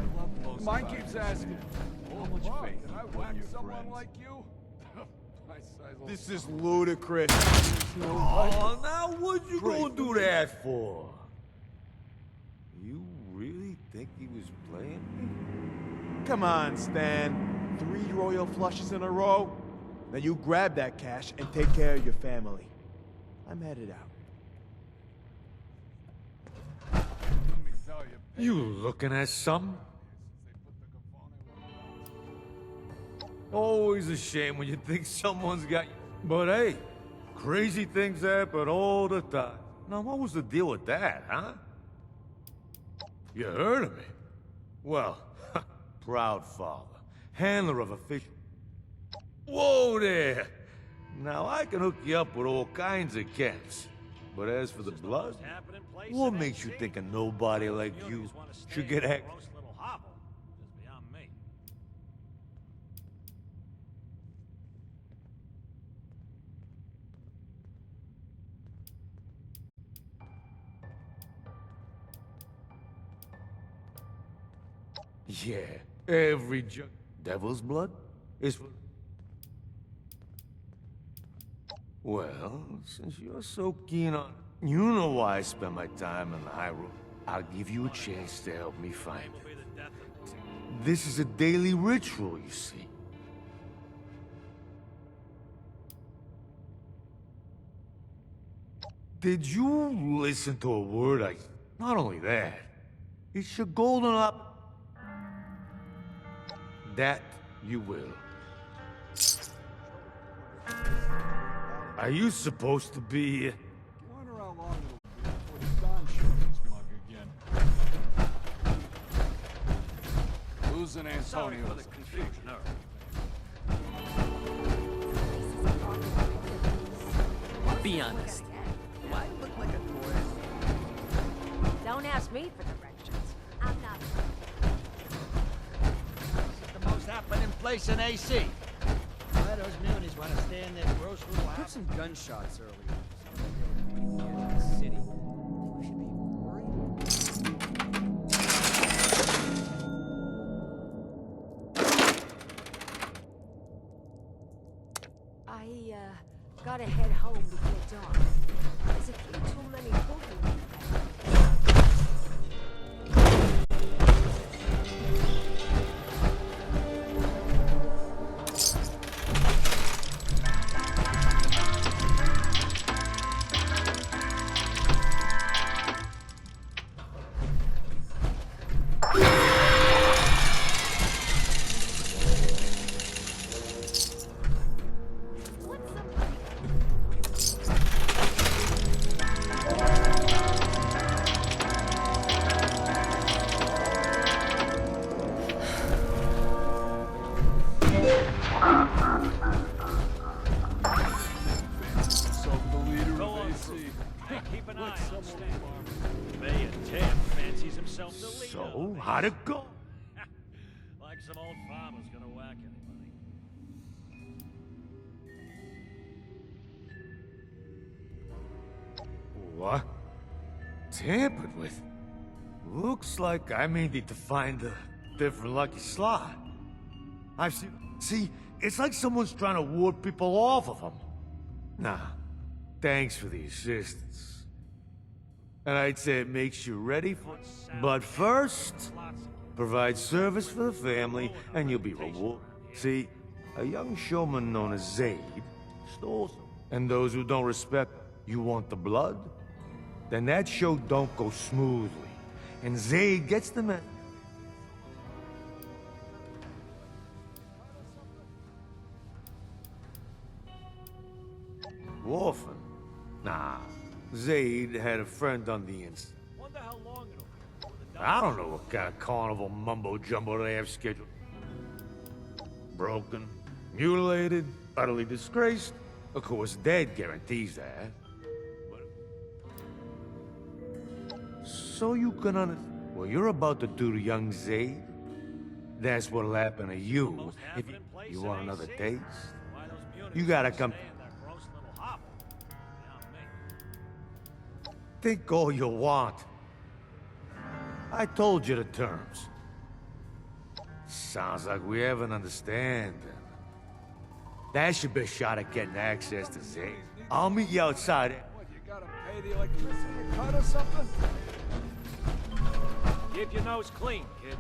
Mine keeps asking, how much faith did I whack someone like you? This is ludicrous. Oh, now what'd you gonna do that for? You really think he was playing me? Come on, Stan. 3 royal flushes in a row? Now you grab that cash and take care of your family. I'm headed out. You looking at something? Always a shame when you think someone's got you. But hey, crazy things happen all the time. Now, what was the deal with that, huh? You heard of me? Well, proud father, handler of a fish. Whoa there! Now, I can hook you up with all kinds of camps. But as for the blood, what makes you think a nobody like you should get hacked? Yeah, every devil's blood is for... Well, since you're so keen on... You know why I spend my time in the High Road. I'll give you a chance to help me find it. This is a daily ritual, you see. Did you listen to a word I... Not only that, it's your golden up... That you will. Are you supposed to be... Wonder how long it'll be before the Don shows his mug again. Losing Antonio for the confusion. Be honest. Do I look like a tourist? Don't ask me for directions. I'm not. The most happening place in AC. Why those Munis want to stay in their gross little house? Heard some gunshots earlier. Sounds like they were pretty near the city. We should be I gotta head home before dawn. There's a few too many boogeymen. Mayor Tim fancies himself the leader. So, how'd it go? Like some old farmer's gonna whack anybody. What? Tampered with? Looks like I may need to find a different lucky slot. I've seen... See, it's like someone's trying to ward people off of them. Nah, thanks for the assistance. And I'd say it makes you ready for... But first, provide service for the family, and you'll be rewarded. See, a young showman known as Zaid stole some. And those who don't respect you want the blood? Then that show don't go smoothly. And Zaid gets the man. Orphan? Nah. Zaid had a friend on the inside. I don't know what kind of carnival mumbo-jumbo they have scheduled. Broken, mutilated, utterly disgraced. Of course, dead guarantees that. So you can understand what you're about to do to young Zaid? That's what'll happen to you if you want another taste. You gotta come... Think all you want. I told you the terms. Sounds like we have an understanding. That's your best shot at getting access to Zaid. I'll meet you outside. What, you gotta pay the electricity cut or something? Keep your nose clean, kid.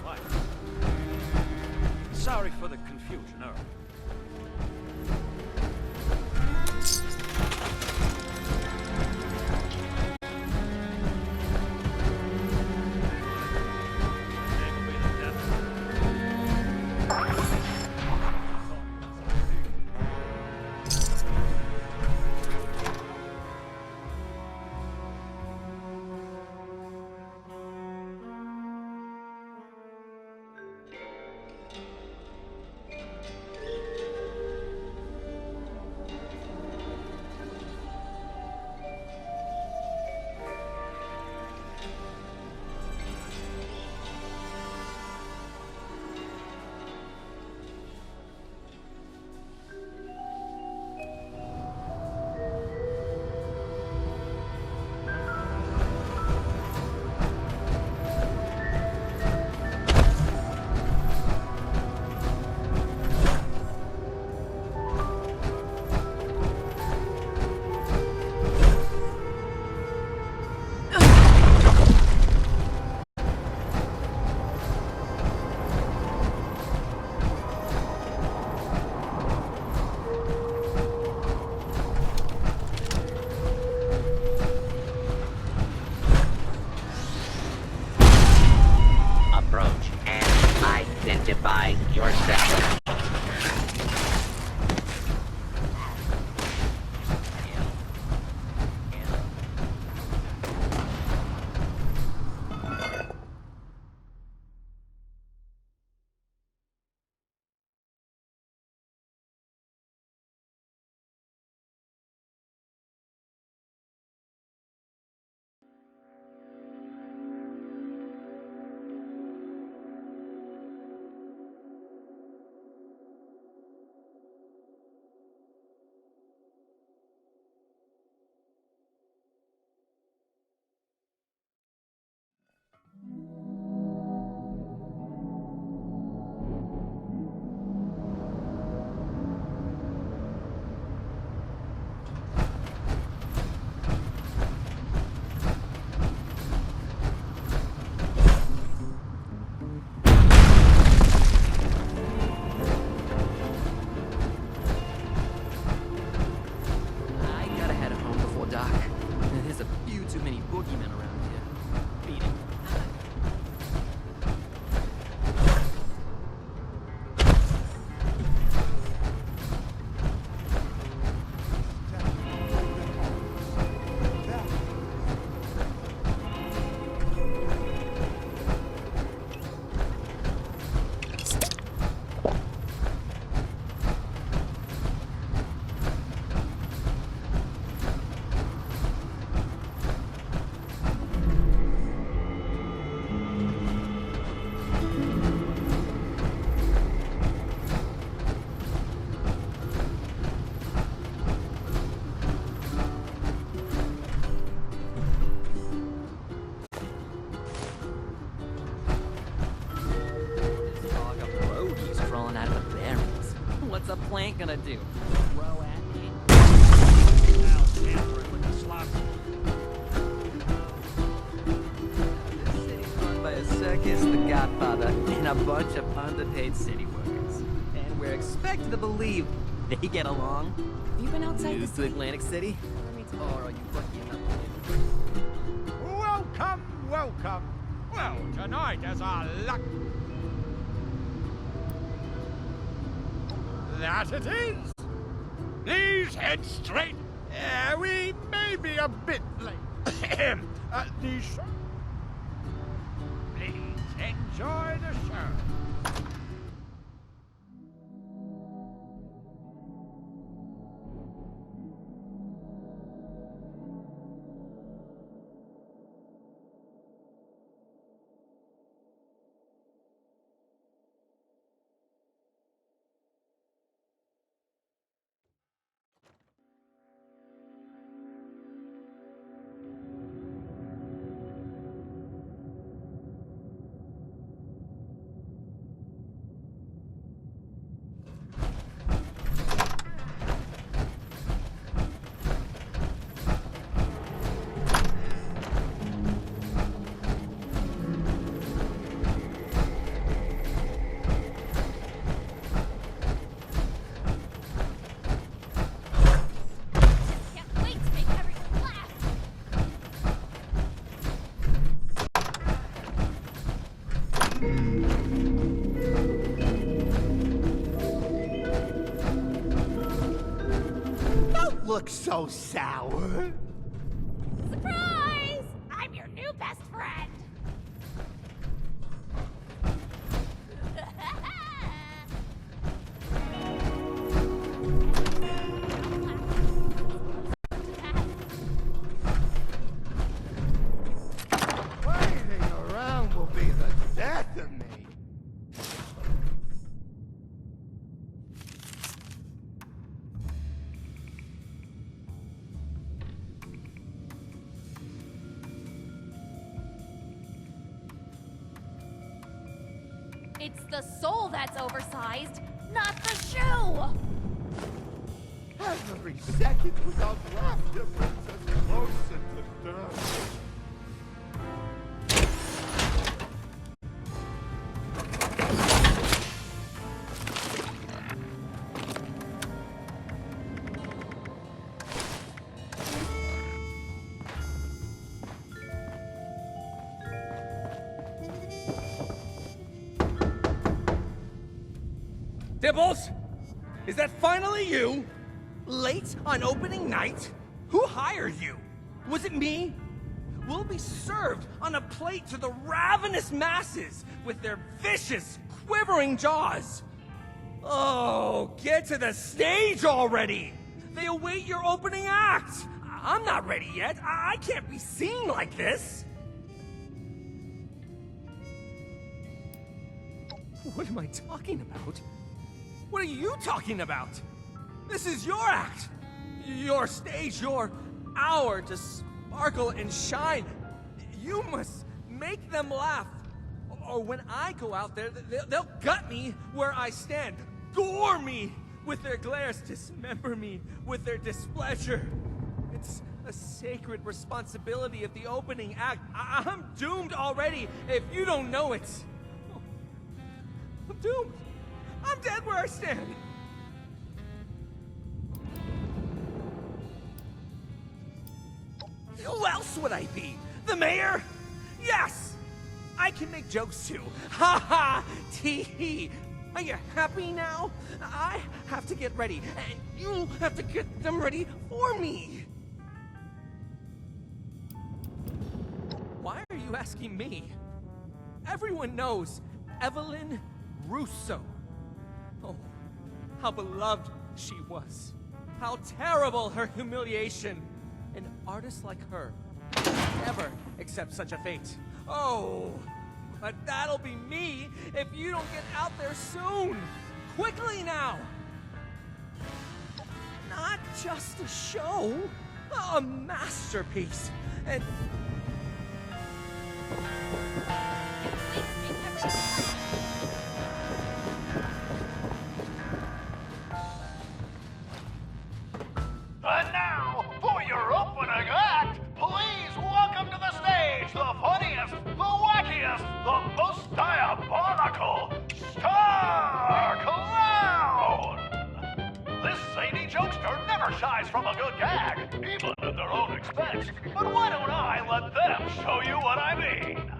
What? Sorry for the confusion, Earl. plant gonna do? Throw at me? Now tampering with the slop. This city's run by a circus, the Godfather, and a bunch of underpaid city workers. And we're expected to believe they get along. Have you been outside News the to city? Atlantic City? Or are you lucky enough to Welcome, welcome. Well, tonight as our luck... That it is. Please head straight. We may be a bit late. The show. Please enjoy the show. Don't look so sour. Surprise! I'm your new best friend. Waiting around will be the death of me. It's the soul that's oversized, not the shoe! Every second without laughter brings us closer to death. Dibbles? Is that finally you? Late on opening night? Who hired you? Was it me? We'll be served on a plate to the ravenous masses with their vicious, quivering jaws. Oh, get to the stage already! They await your opening act! I'm not ready yet. I can't be seen like this! What am I talking about? What are you talking about? This is your act! Your stage, your hour to sparkle and shine. You must make them laugh. Or when I go out there, they'll gut me where I stand. Gore me with their glares, dismember me with their displeasure. It's a sacred responsibility of the opening act. I'm doomed already if you don't know it. I'm doomed. I'm dead where I stand. Who else would I be? The mayor? Yes! I can make jokes too. Ha ha! Tee hee! Are you happy now? I have to get ready, and you have to get them ready for me. Why are you asking me? Everyone knows Evelyn Russo. Oh, how beloved she was. How terrible her humiliation. An artist like her would never accept such a fate. Oh, but that'll be me if you don't get out there soon. Quickly now. Not just a show, a masterpiece. And shies from a good gag, even at their own expense. But why don't I let them show you what I mean?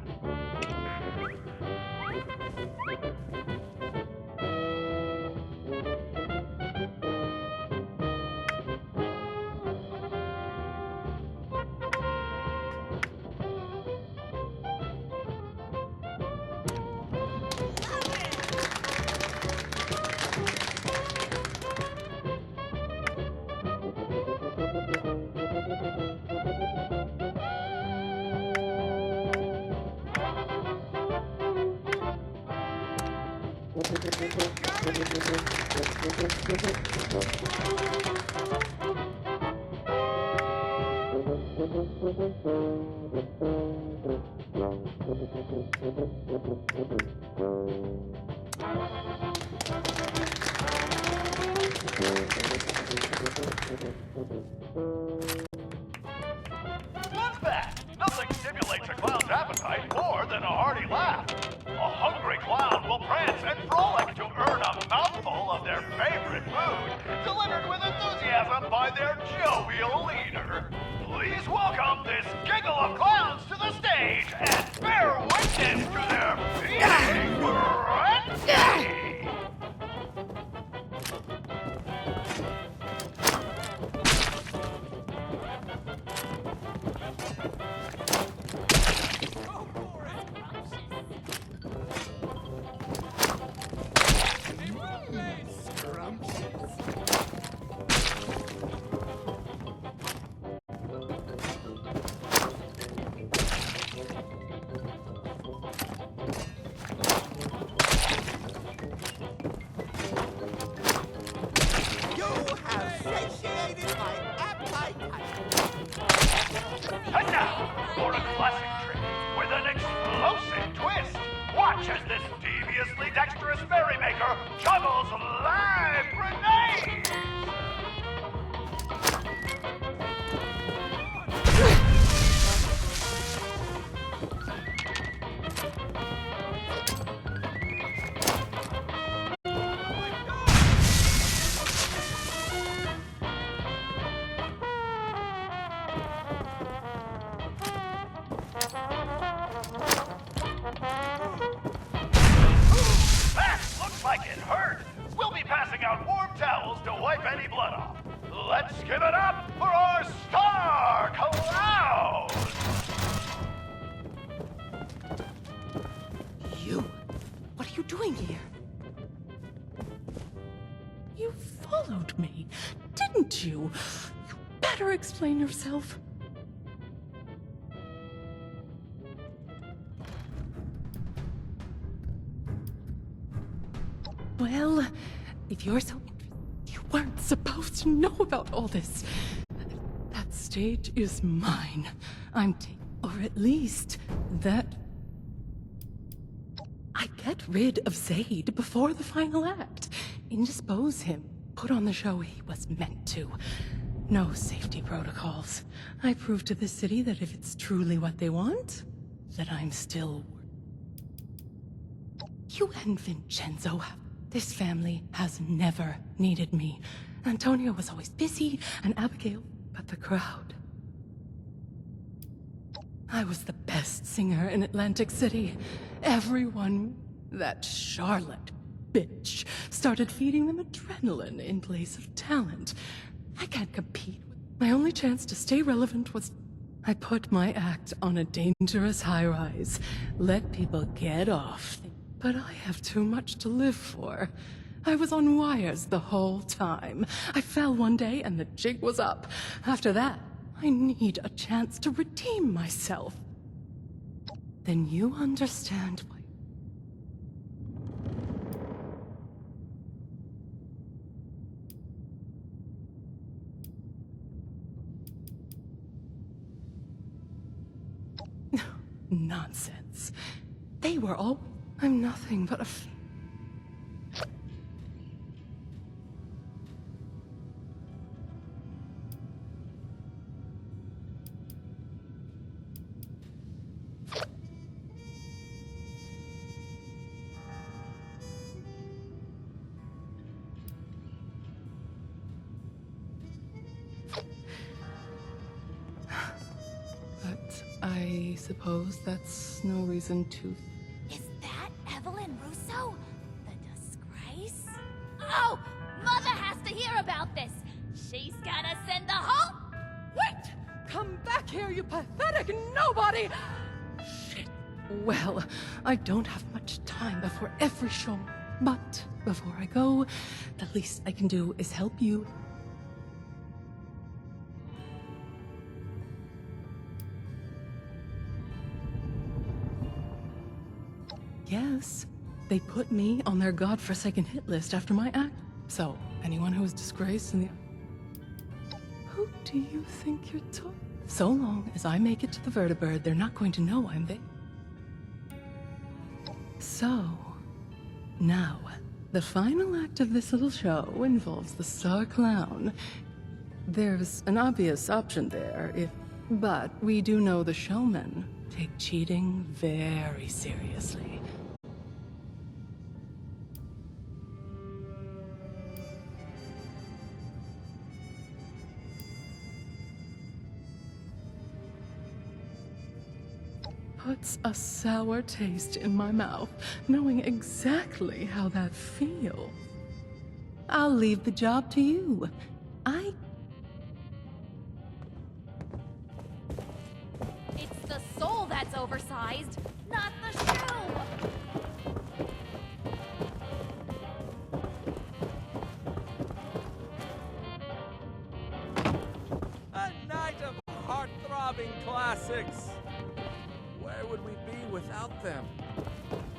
Not bad. Nothing stimulates a clown's appetite more than a hearty laugh. A hungry clown will prance and frolic to earn a mouthful of their favorite food, delivered with enthusiasm by their jovial leader. Please welcome this giggle of clowns to the stage and bear witness to their feeding frenzy. And now, for a classic trick with an explosive twist. Watch as this deviously dexterous merrymaker juggles live grenades! That looks like it hurt. We'll be passing out warm towels to wipe any blood off. Let's give it up for our star clown! You? What are you doing here? You followed me, didn't you? You better explain yourself. Well, if you're so interested, you weren't supposed to know about all this. That stage is mine. I'm taking, or at least that. I get rid of Zaid before the final act. Indispose him. Put on the show he was meant to. No safety protocols. I prove to the city that if it's truly what they want, that I'm still. You and Vincenzo have. This family has never needed me. Antonio was always busy, and Abigail, but the crowd. I was the best singer in Atlantic City. Everyone, that Charlotte bitch, started feeding them adrenaline in place of talent. I can't compete. My only chance to stay relevant was I put my act on a dangerous high-rise. Let people get off. But I have too much to live for. I was on wires the whole time. I fell one day and the jig was up. After that, I need a chance to redeem myself. Then you understand why. Nonsense. They were all. I'm nothing but a. I suppose that's no reason to... Is that Evelyn Russo? The disgrace? Oh! Mother has to hear about this! She's gotta send the whole... Wait! Come back here, you pathetic nobody! Shit. Well, I don't have much time before every show, but before I go, the least I can do is help you. Yes, they put me on their godforsaken hit list after my act. So, anyone who is disgraced in the... Who do you think you're talking? So long as I make it to the Vertibird, they're not going to know I'm there. So, now, the final act of this little show involves the star clown. There's an obvious option there, but we do know the showmen take cheating very seriously. Puts a sour taste in my mouth, knowing exactly how that feels. I'll leave the job to you. It's the soul that's oversized, not the shoe! A night of heart-throbbing classics. Where would we be without them?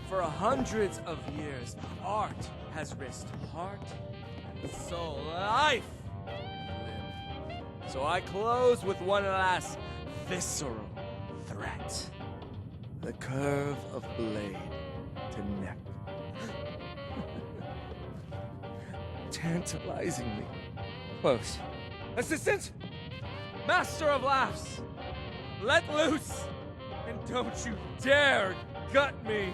For hundreds of years, art has risked heart and soul, life, and limb. So I close with one last visceral threat. The curve of blade to neck. Tantalizingly close. Assistant! Master of laughs! Let loose! And don't you dare gut me!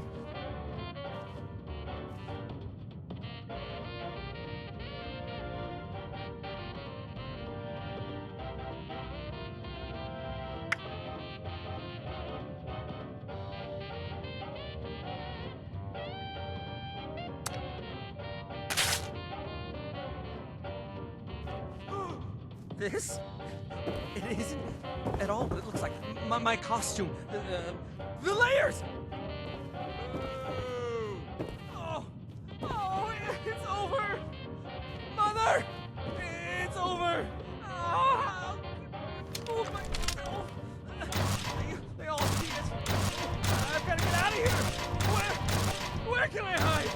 This? It isn't at all what it looks like. My costume. The layers! Oh, it's over! Mother! It's over! Oh, myself! They all see it! I've got to get out of here! Where can I hide?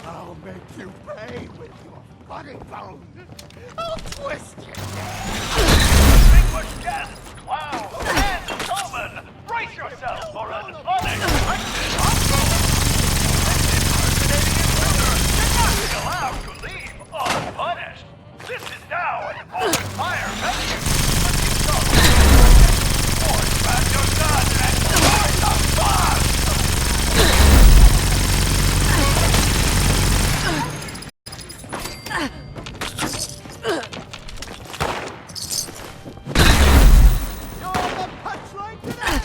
I'll make you pay with your funny bone. I'll twist your Distinguished guests, clowns, and showmen, brace yourselves for an unexpected ongoing. This impersonating intruder cannot be allowed to leave unpunished. This is now an open fire venue. Forge back your gun and start the fun! You're the punchline today!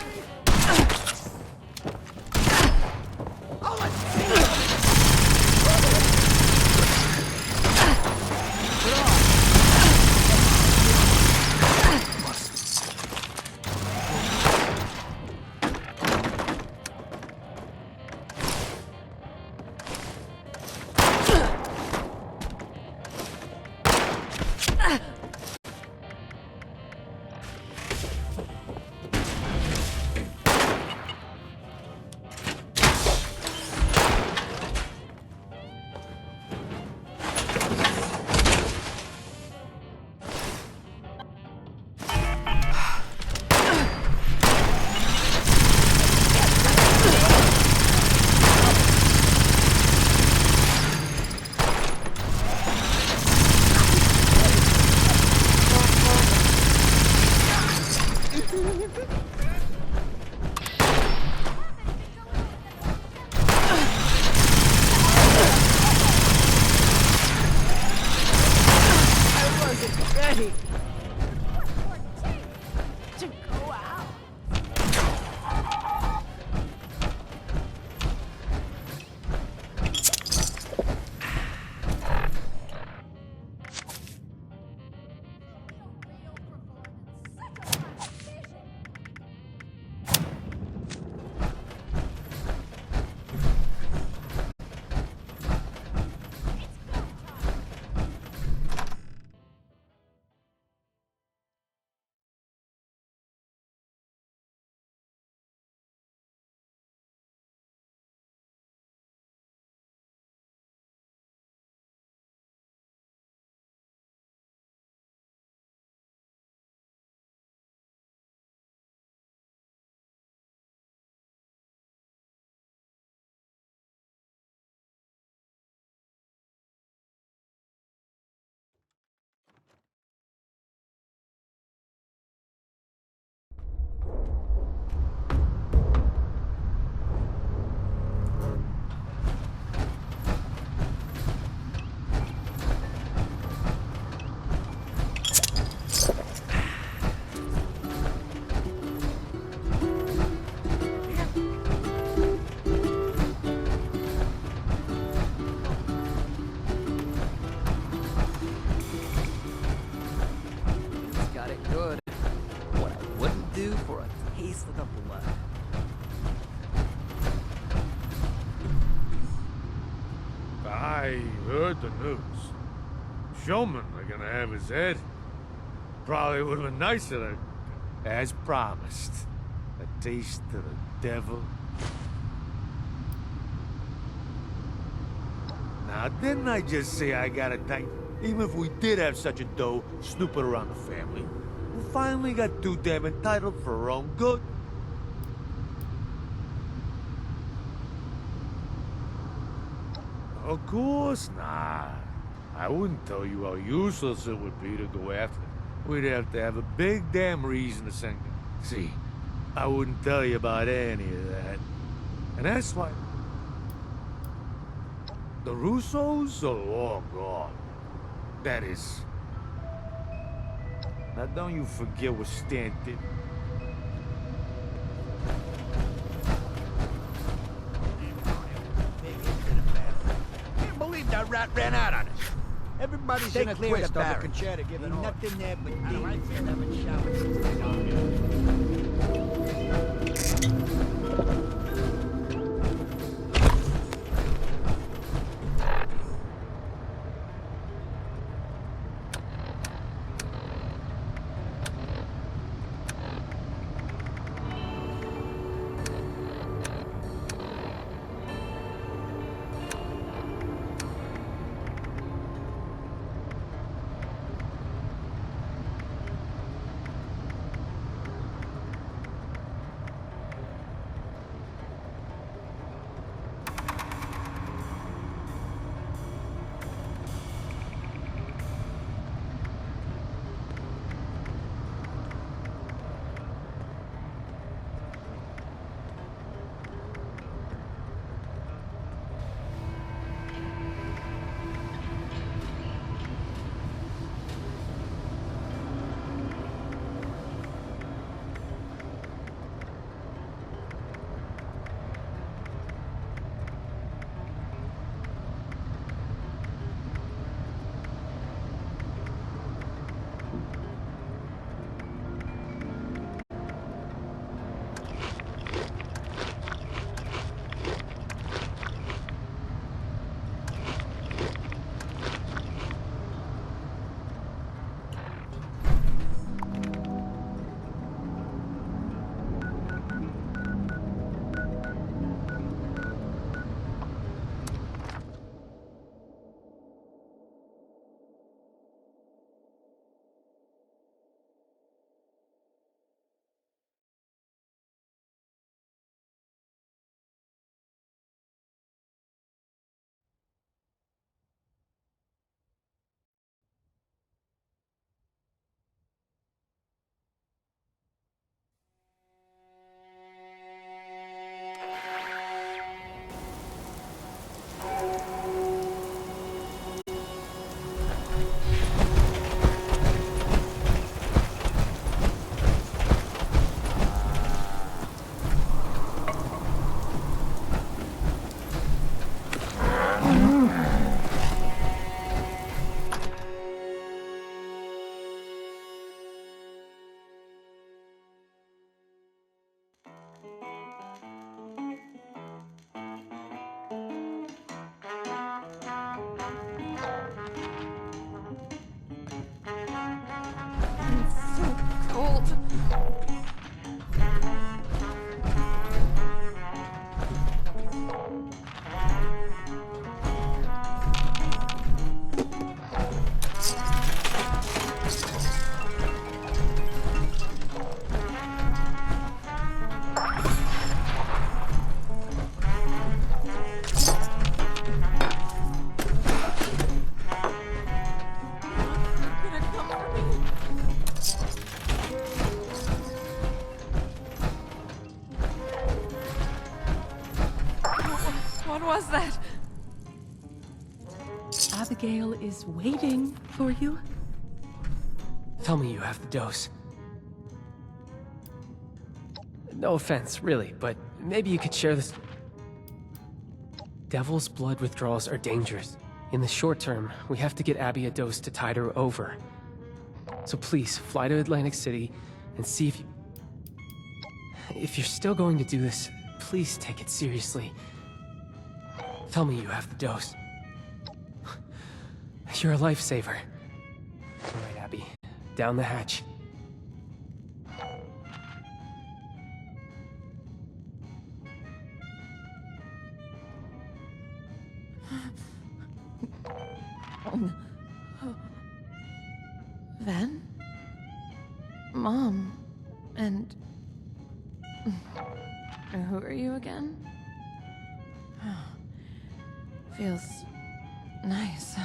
I heard the news. Showman are gonna have his head. Probably would have been nicer to, as promised, a taste of the devil. Now, didn't I just say I got a type? Even if we did have such a doe snooping around the family, we finally got too damn entitled for our own good. Of course not. I wouldn't tell you how useless it would be to go after them. We'd have to have a big damn reason to send them. See, I wouldn't tell you about any of that. And that's why... The Russos are long gone. That is... Now don't you forget what Stan did. Can't believe that rat ran out on us. Everybody's Stay in a clear twist of the over barracks. concerto giving Ain't orders. nothing there but I demons. feel haven't showered since they got here. What was that? Abigail is waiting for you. Tell me you have the dose. No offense, really, but maybe you could share this. Devil's blood withdrawals are dangerous. In the short term, we have to get Abby a dose to tide her over. So please, fly to Atlantic City and see if you... If you're still going to do this, please take it seriously. Tell me you have the dose. You're a lifesaver. All right, Abby. Down the hatch. Ven? Mom. And... who are you again? Feels... nice.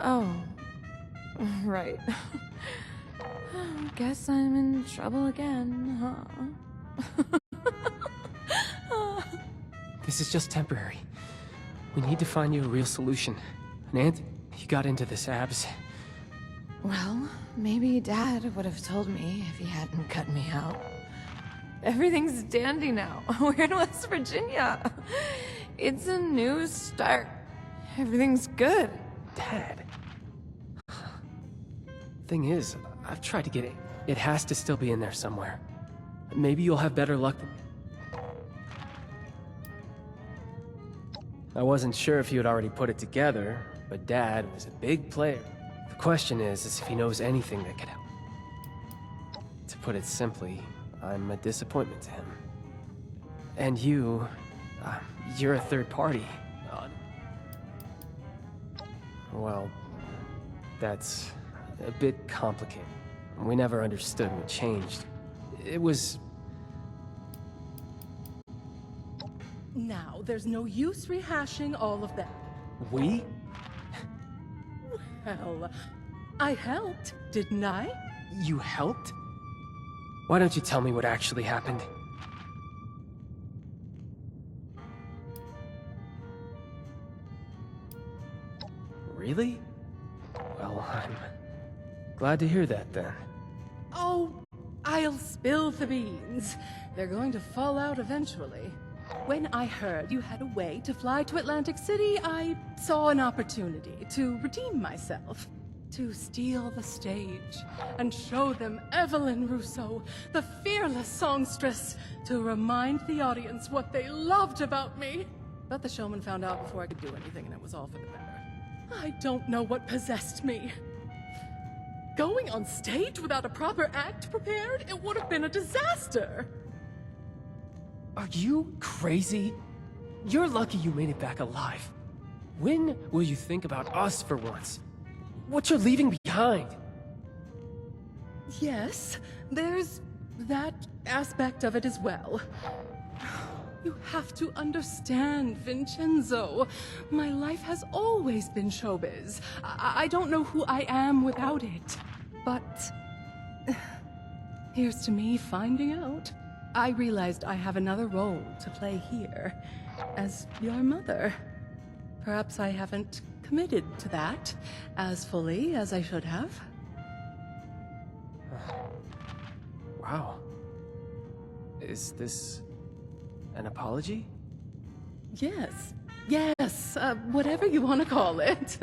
Oh. Right. Guess I'm in trouble again, huh? This is just temporary. We need to find you a real solution. And you got into this abs. Well, maybe Dad would have told me if he hadn't cut me out. Everything's dandy now. We're in West Virginia. It's a new start. Everything's good. Dad. Thing is, I've tried to get it. It has to still be in there somewhere. Maybe you'll have better luck than me. I wasn't sure if you had already put it together, but Dad was a big player. The question is if he knows anything that could help. To put it simply, I'm a disappointment to him. And you... you're a third party. Well, that's a bit complicated. We never understood what changed. It was... Now, there's no use rehashing all of that. We? Well, I helped, didn't I? You helped? Why don't you tell me what actually happened? Really? Well, I'm glad to hear that then. Oh, I'll spill the beans. They're going to fall out eventually. When I heard you had a way to fly to Atlantic City, I saw an opportunity to redeem myself. To steal the stage and show them Evelyn Rousseau, the fearless songstress, to remind the audience what they loved about me. But the showman found out before I could do anything, and it was all for the better. I don't know what possessed me. Going on stage without a proper act prepared, it would have been a disaster. Are you crazy? You're lucky you made it back alive. When will you think about us for once? What you're leaving behind? Yes, there's that aspect of it as well. You have to understand, Vincenzo. My life has always been showbiz. I don't know who I am without it. But here's to me finding out. I realized I have another role to play here, as your mother. Perhaps I haven't committed to that as fully as I should have. Wow. Is this an apology? Yes. Yes, whatever you want to call it.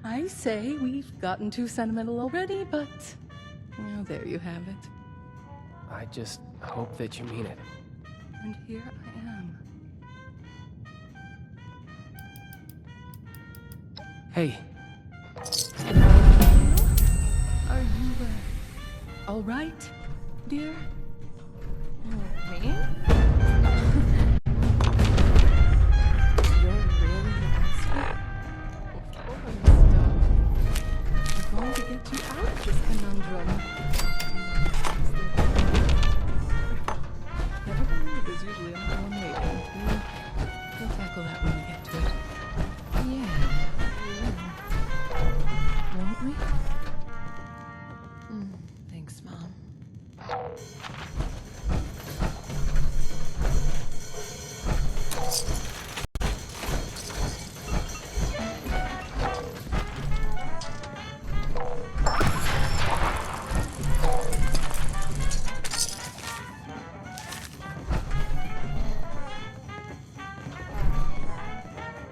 I say we've gotten too sentimental already, but... well, there you have it. I just hope that you mean it. And here I am. Hey. Are you, all right, dear? Me? You're really asking? I'm going to get you out of this conundrum. Never mind, there's usually another one waiting. We'll tackle that when we get to it. Yeah. Won't we? Thanks, Mom.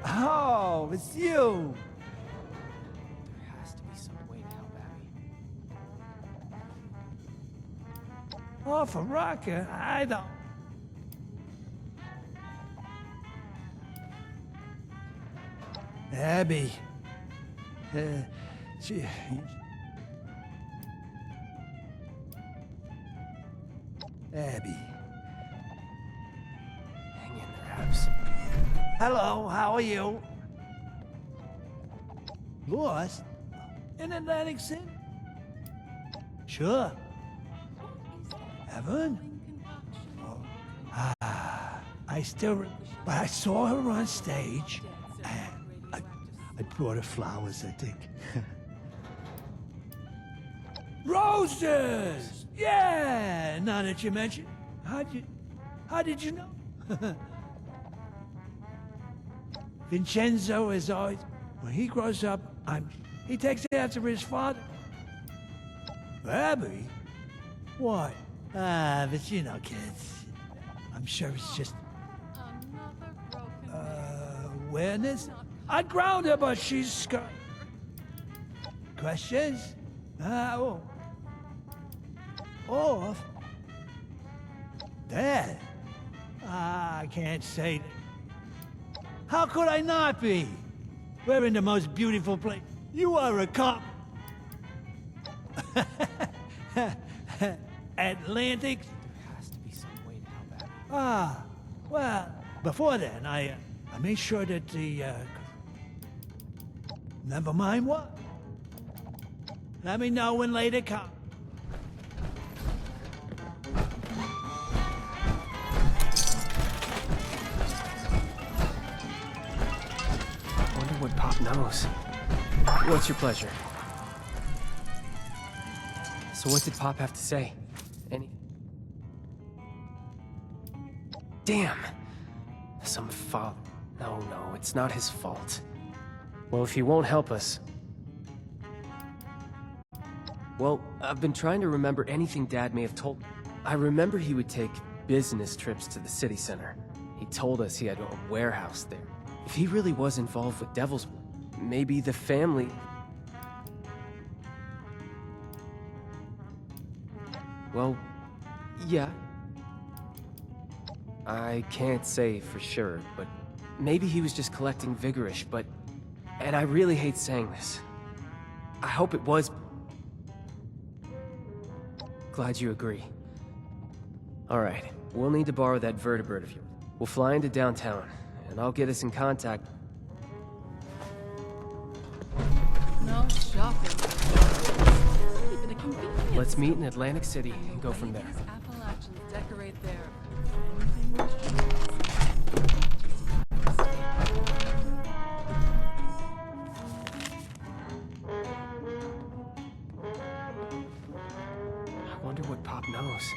Oh, it's you! There has to be some way to help Abby. Oh, for Rocker, I don't... Abby. Abby. Hang in there, Abs. Hello, how are you? Lost? In Atlantic City? Sure. Evan? But I saw her on stage, and I brought her flowers, I think. Roses! Yeah! Now that you mention, how did you know? Vincenzo is always, when he grows up, he takes after his father. Abby? What? But you know, kids. I'm sure it's just awareness. I'd ground her, but she's scared. Questions? Off? Dad? I can't say that. How could I not be? We're in the most beautiful place. You are a cop. Atlantic? There has to be some way to help Abby. Well, before then, I made sure that the, never mind what. Let me know when later comes. Wonder what Pop knows. What's your pleasure? So what did Pop have to say? Damn! Some foul. No, it's not his fault. Well, if he won't help us... Well, I've been trying to remember anything Dad may have told me. I remember he would take business trips to the city center. He told us he had a warehouse there. If he really was involved with Devil's Work, maybe the family... Well, yeah. I can't say for sure, but maybe he was just collecting Vigorish, but... And I really hate saying this. I hope it was... Glad you agree. Alright, we'll need to borrow that vertebrate of yours. We'll fly into downtown, and I'll get us in contact. No shopping. Keep it a convenience. Let's meet in Atlantic City and go from there. Appalachians decorate their... I wonder what Pop knows.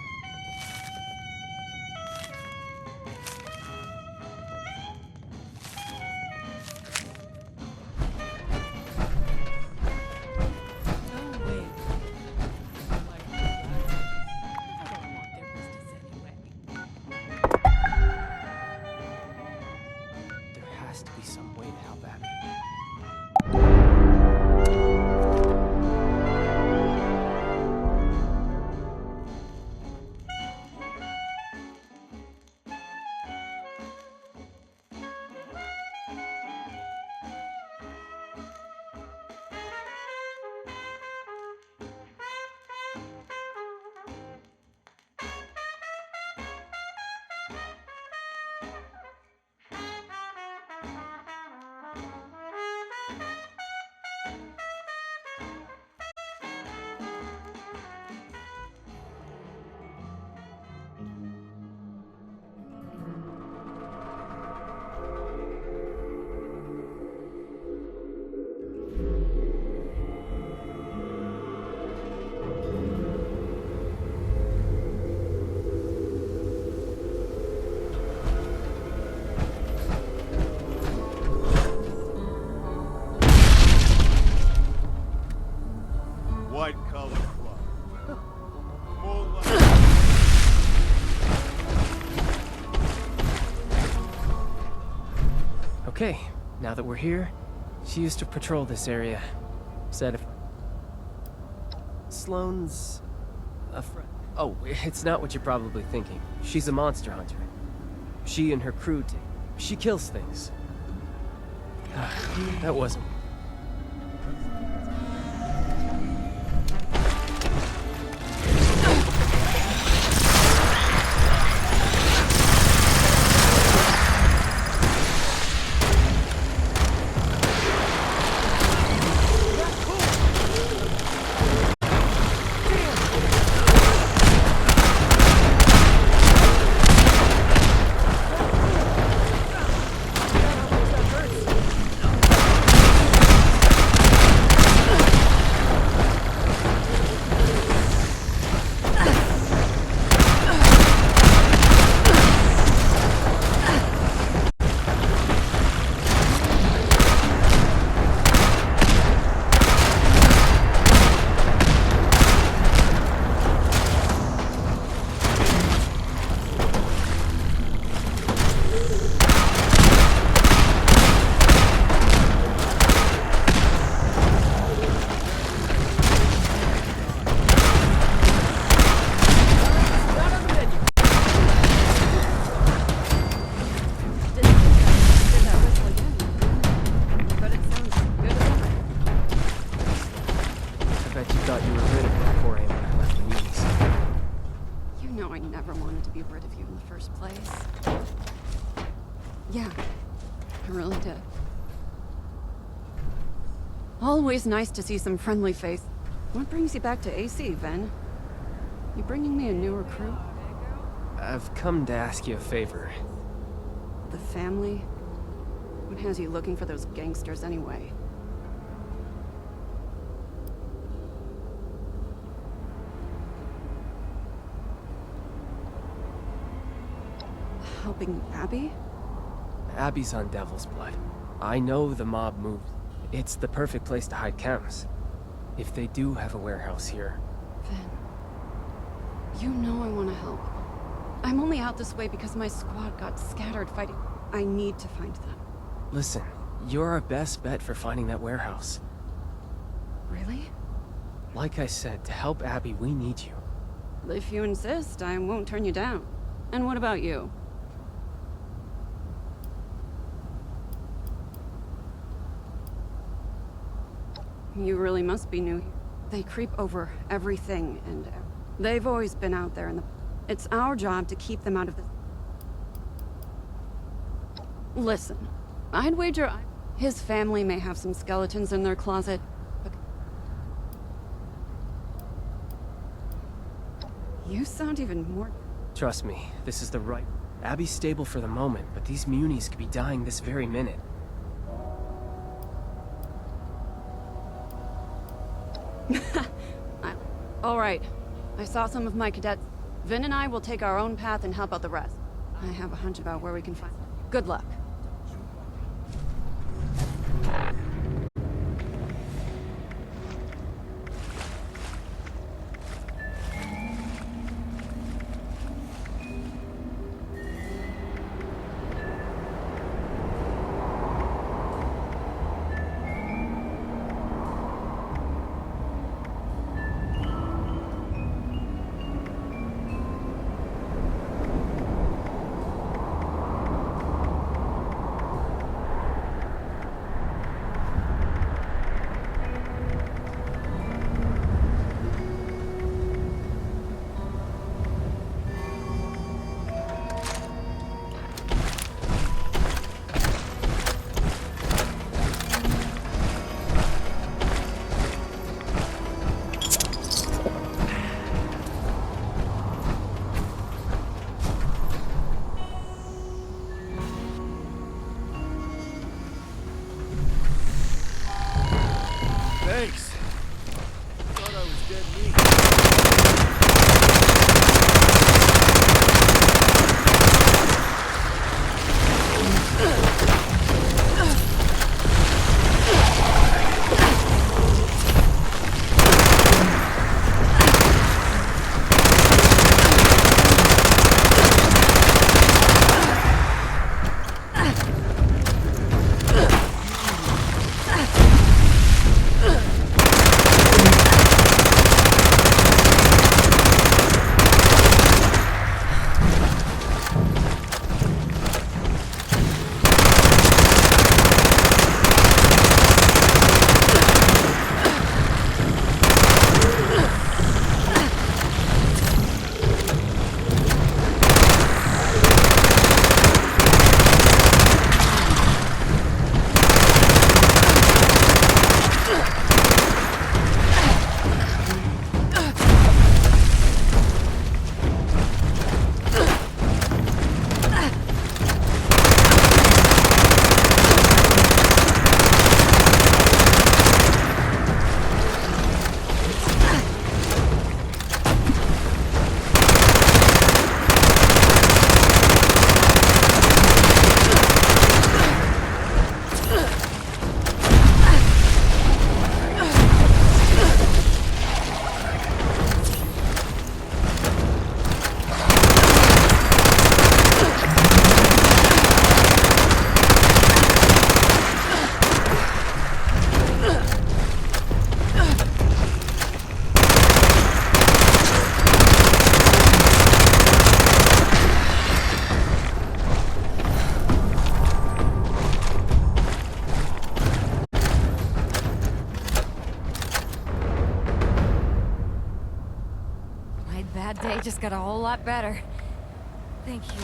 White collar club. Moonlight. Okay, now that we're here, she used to patrol this area. Said if... Sloane's... a friend. Oh, it's not what you're probably thinking. She's a monster hunter. She and her crew she kills things. That wasn't... Always nice to see some friendly face. What brings you back to AC, Ven? You bringing me a new recruit? I've come to ask you a favor. The family? What has you looking for those gangsters anyway? Helping Abby? Abby's on Devil's Blood. I know the mob moved. It's the perfect place to hide chems. If they do have a warehouse here. Ven, you know I want to help. I'm only out this way because my squad got scattered fighting. I need to find them. Listen, you're our best bet for finding that warehouse. Really? Like I said, to help Abby, we need you. If you insist, I won't turn you down. And what about you? You really must be new here. They creep over everything, and they've always been out there in the... It's our job to keep them out of the... Listen, I'd wager his family may have some skeletons in their closet, but... You sound even more... Trust me, this is the right... Abby's stable for the moment, but these munis could be dying this very minute. All right. I saw some of my cadets. Vin and I will take our own path and help out the rest. I have a hunch about where we can find them. Good luck. got a whole lot better. Thank you.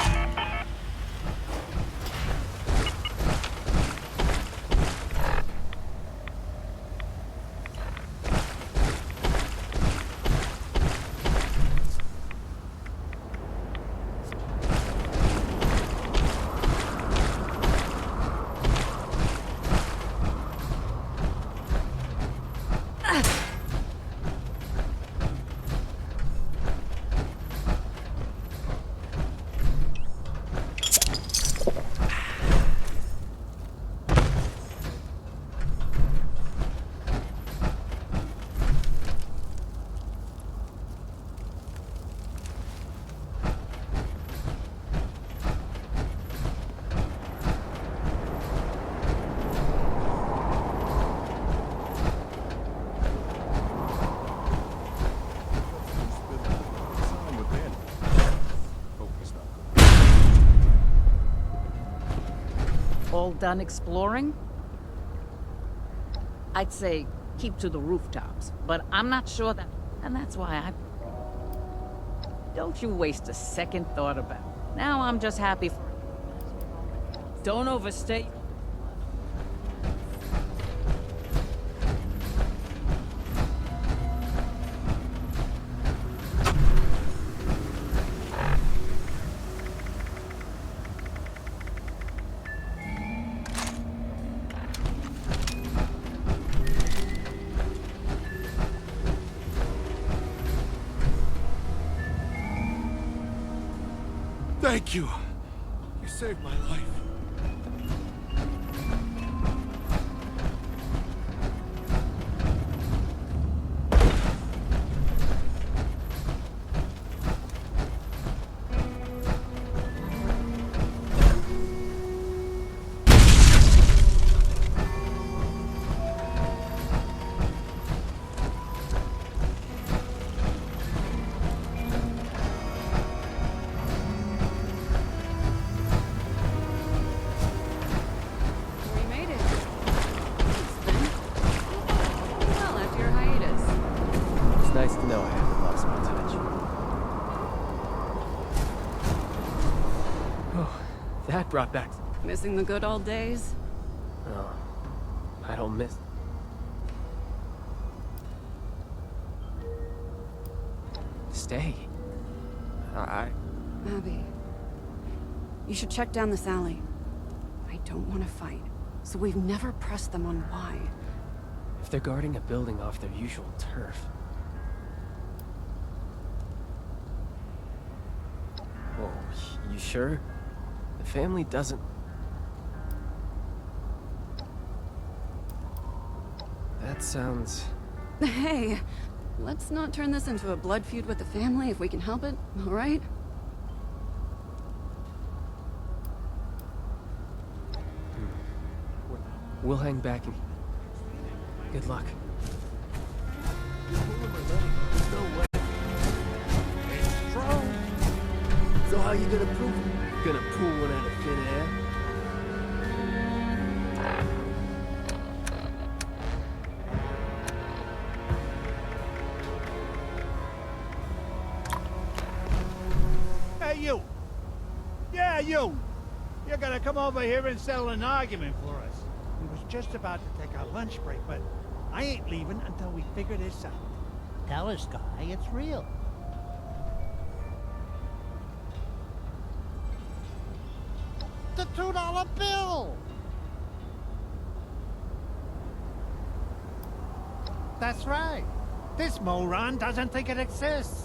All done exploring? I'd say keep to the rooftops, but I'm not sure that... And that's why I... Don't you waste a second thought about it. Now I'm just happy for... Don't overstay... Thank you. You saved my life. Nice to know I haven't lost my touch. Oh, that brought back... Missing the good old days? Oh, I don't miss... Stay. Abby, you should check down this alley. I don't want to fight, so we've never pressed them on why. If they're guarding a building off their usual turf... Oh, you sure? The family doesn't... That sounds... Hey, let's not turn this into a blood feud with the family if we can help it, all right? We'll hang back and... Good luck. No way. It's strong. So how you gonna prove it? Gonna pull one out of thin air? Hey, you! Yeah, you! You're gonna come over here and settle an argument for us. We was just about to take our lunch break, but I ain't leaving until we figure this out. Tell us, Guy, it's real. The $2 bill! That's right. This moron doesn't think it exists.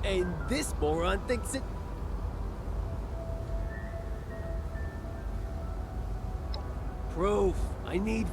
And this moron thinks it... Proof. I need...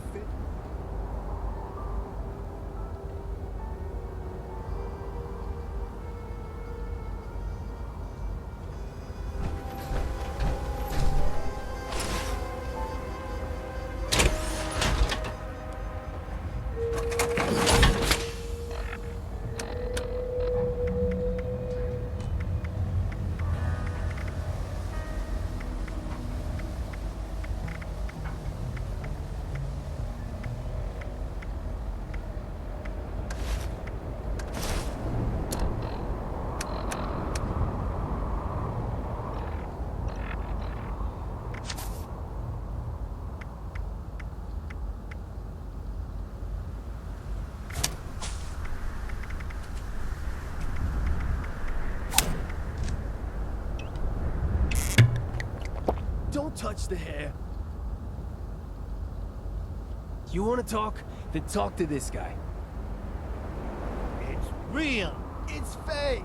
Don't touch the hair. You want to talk? Then talk to this guy. It's real. It's fake.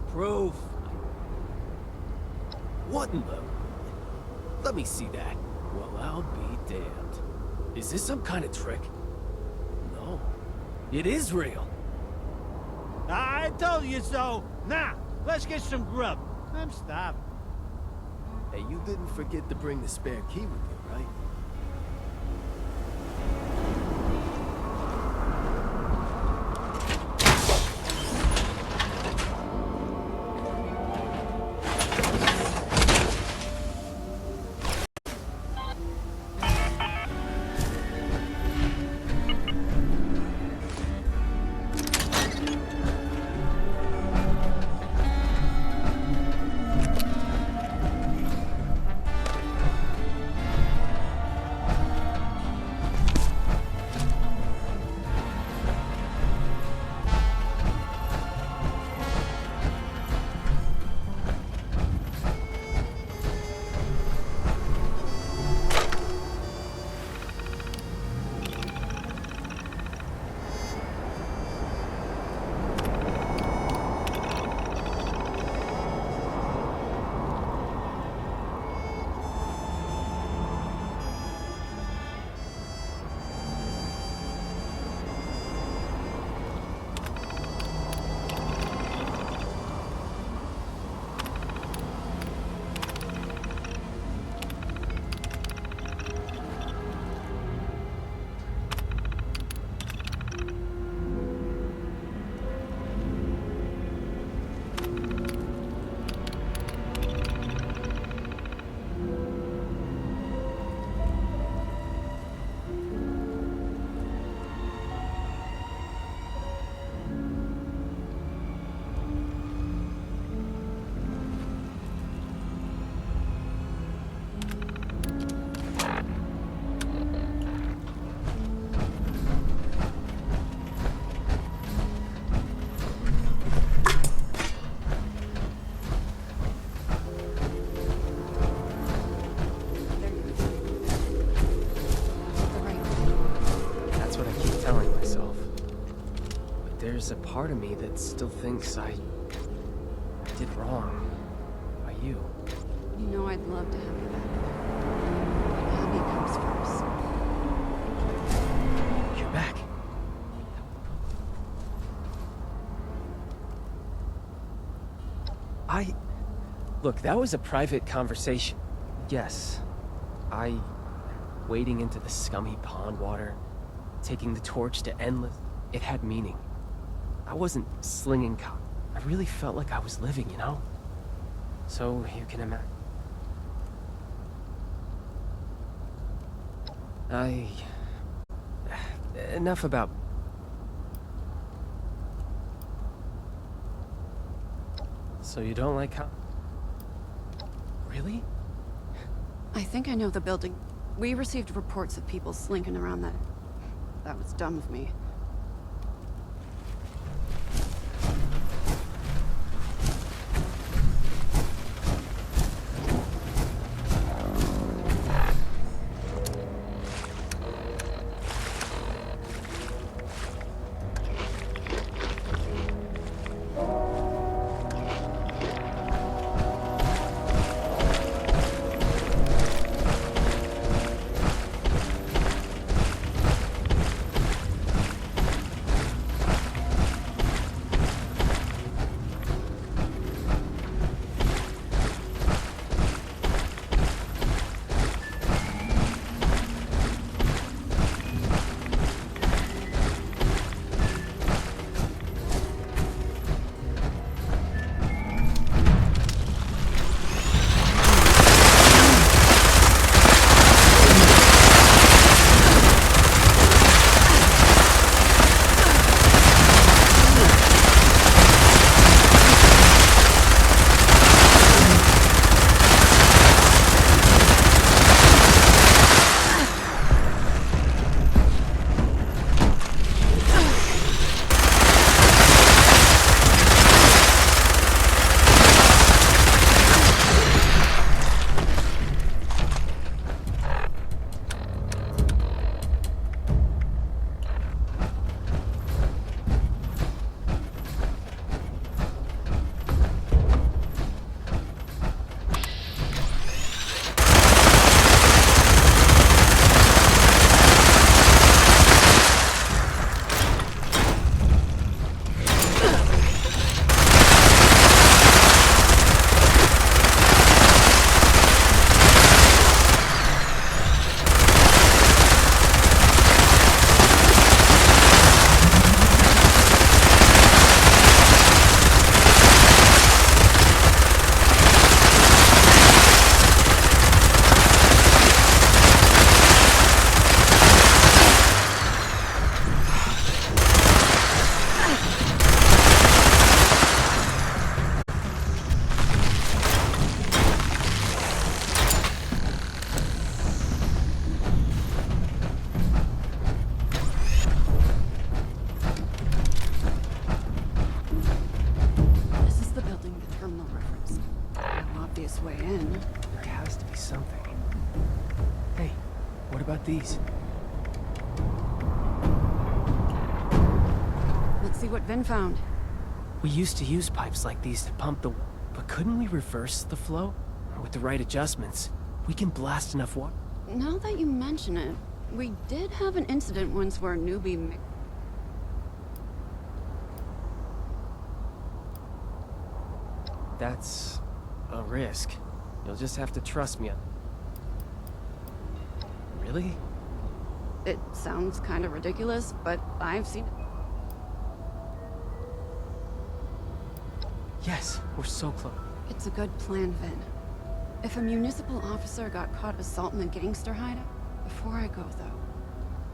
Proof. What in the... Let me see that. Well, I'll be damned. Is this some kind of trick? No. It is real. I told you so. Now, let's get some grub. I'm starving. Hey, you didn't forget to bring the spare key with you, right? There's a part of me that still thinks I did wrong by you. You know I'd love to have you back. But Abby comes first. You're back. Look, that was a private conversation. Yes. Wading into the scummy pond water, taking the torch to Endless, it had meaning. I wasn't slinging I really felt like I was living, you know? So you can imagine. Enough about... So you don't like how... Really? I think I know the building. We received reports of people slinking around that. That was dumb of me. something. Hey, what about these? Let's see what Vin found. We used to use pipes like these to pump the... But couldn't we reverse the flow? With the right adjustments, we can blast enough water. Now that you mention it, we did have an incident once where a newbie... That's a risk. You'll just have to trust me. Really? It sounds kind of ridiculous, but I've seen it. Yes, we're so close. It's a good plan, Vin. If a municipal officer got caught assaulting a gangster hideout, before I go, though,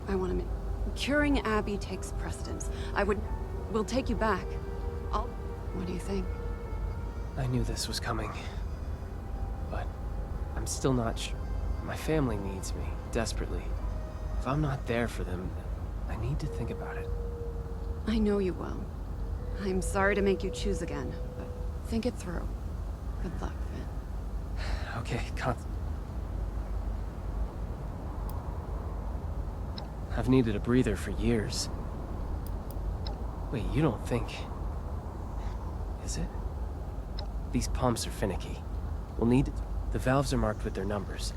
I want to make... Curing Abby takes precedence. We'll take you back. What do you think? I knew this was coming. But I'm still not sure. My family needs me, desperately. If I'm not there for them, I need to think about it. I know you will. I'm sorry to make you choose again, but think it through. Good luck, Vin. Okay, I've needed a breather for years. Wait, you don't think... Is it? These pumps are finicky. We'll need to... The valves are marked with their numbers.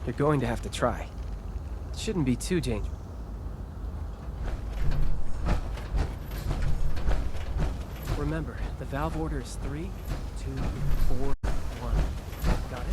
You're going to have to try. It shouldn't be too dangerous. Remember, the valve order is 3, 2, 4, 1. Got it?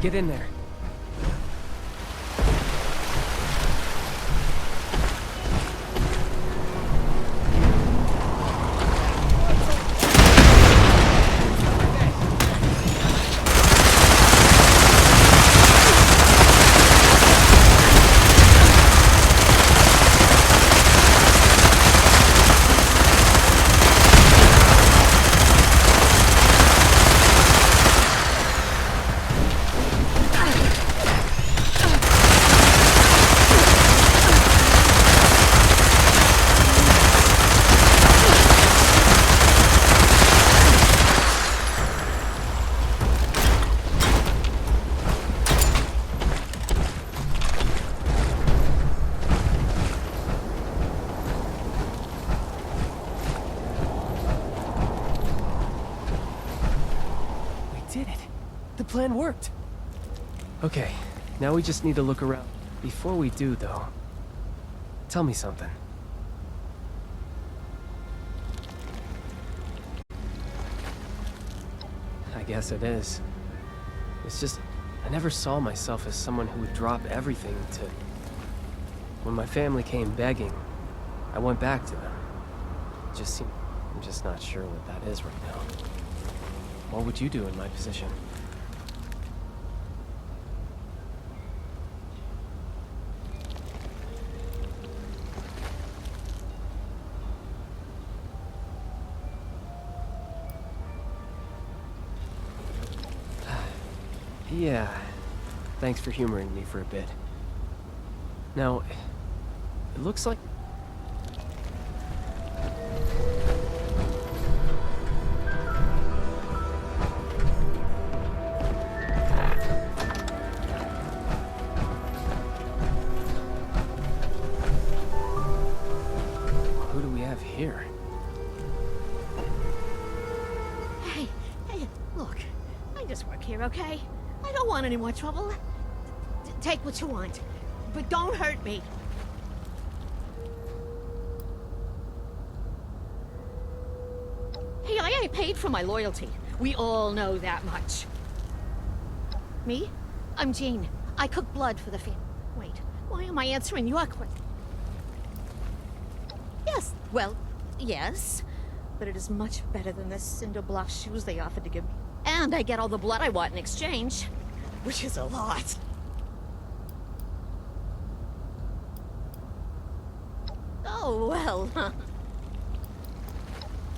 Get in there. did it. The plan worked. Okay, now we just need to look around. Before we do, though, tell me something. I guess it is. It's just, I never saw myself as someone who would drop everything to... When my family came begging, I went back to them. It just seemed... I'm just not sure what that is right now. What would you do in my position? Yeah, thanks for humoring me for a bit. Now, it looks like... Who do we have here? Hey, look, I just work here, okay? I don't want any more trouble. Take what you want, but don't hurt me. Hey, I ain't paid for my loyalty. We all know that much. Me? I'm Jean. I cook blood for the family. Wait, why am I answering your question? Yes, well, yes. But it is much better than the cinder block shoes they offered to give me. And I get all the blood I want in exchange, which is a lot. Oh, well,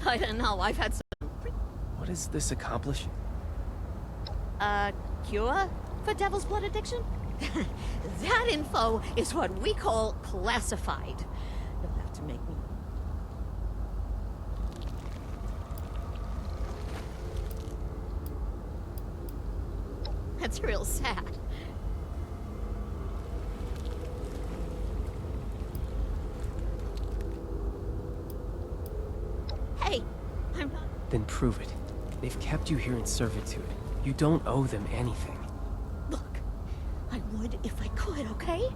I don't know, I've had some... What does this accomplish? Cure for devil's blood addiction? That info is what we call classified. You'll have to make me... That's real sad. Hey, I'm not... Then prove it. They've kept you here in servitude. You don't owe them anything. Look, I would if I could, okay?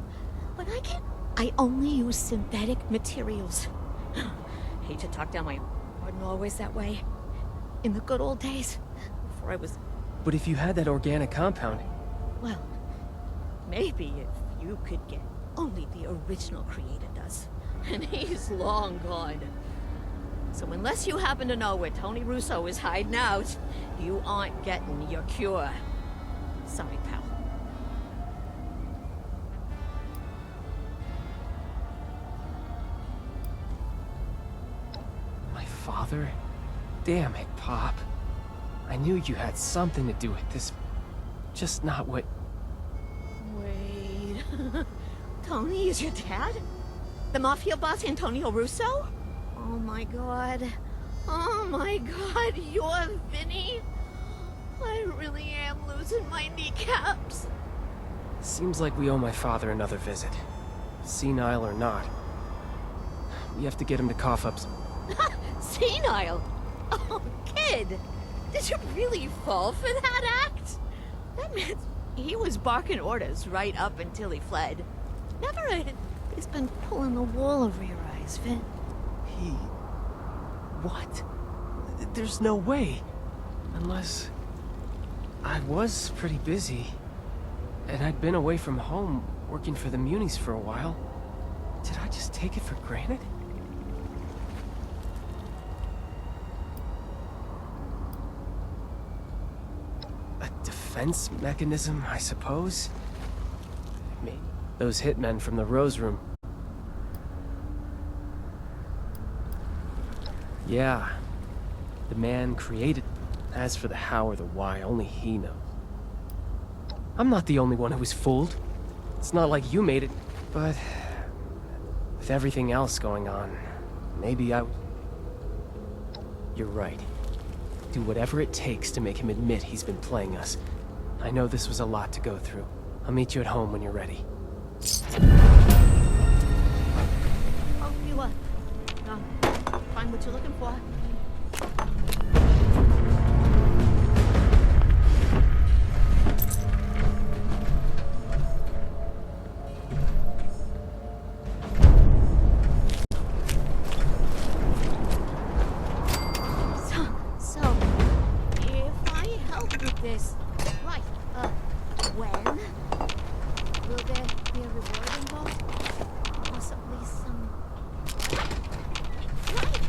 But I can't. I only use synthetic materials. Hate to talk down my... Wasn't always that way. In the good old days, before I was... But if you had that organic compound... Well, maybe if you could get... Only the original creator does. And he's long gone. So unless you happen to know where Tony Russo is hiding out, you aren't getting your cure. Sorry, pal. My father? Damn it, Pop. I knew you had something to do with this. Just not what... Wait... Tony is your dad? The mafia boss Antonio Russo? Oh my god. Oh my god, you're Vinny? I really am losing my kneecaps. Seems like we owe my father another visit. Senile or not. We have to get him to cough up some... Senile? Oh, kid! Did you really fall for that act? That man, he was barking orders right up until he fled. Never a... He's been pulling the wool over your eyes, Vin. He... What? There's no way. Unless... I was pretty busy. And I'd been away from home, working for the Munis for a while. Did I just take it for granted? A defense mechanism, I suppose? Maybe. Those hitmen from the Rose Room. Yeah. The man created. As for the how or the why, only he knows. I'm not the only one who was fooled. It's not like you made it, but... with everything else going on, maybe I... You're right. Do whatever it takes to make him admit he's been playing us. I know this was a lot to go through. I'll meet you at home when you're ready. Oh, you, find what you're looking for. this. Right, when? Will there be a reward involved? Possibly some... Right!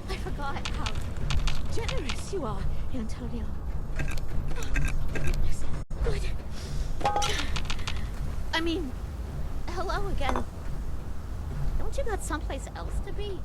I forgot how generous you are, Antonio. Good. I mean, hello again. Don't you got someplace else to be?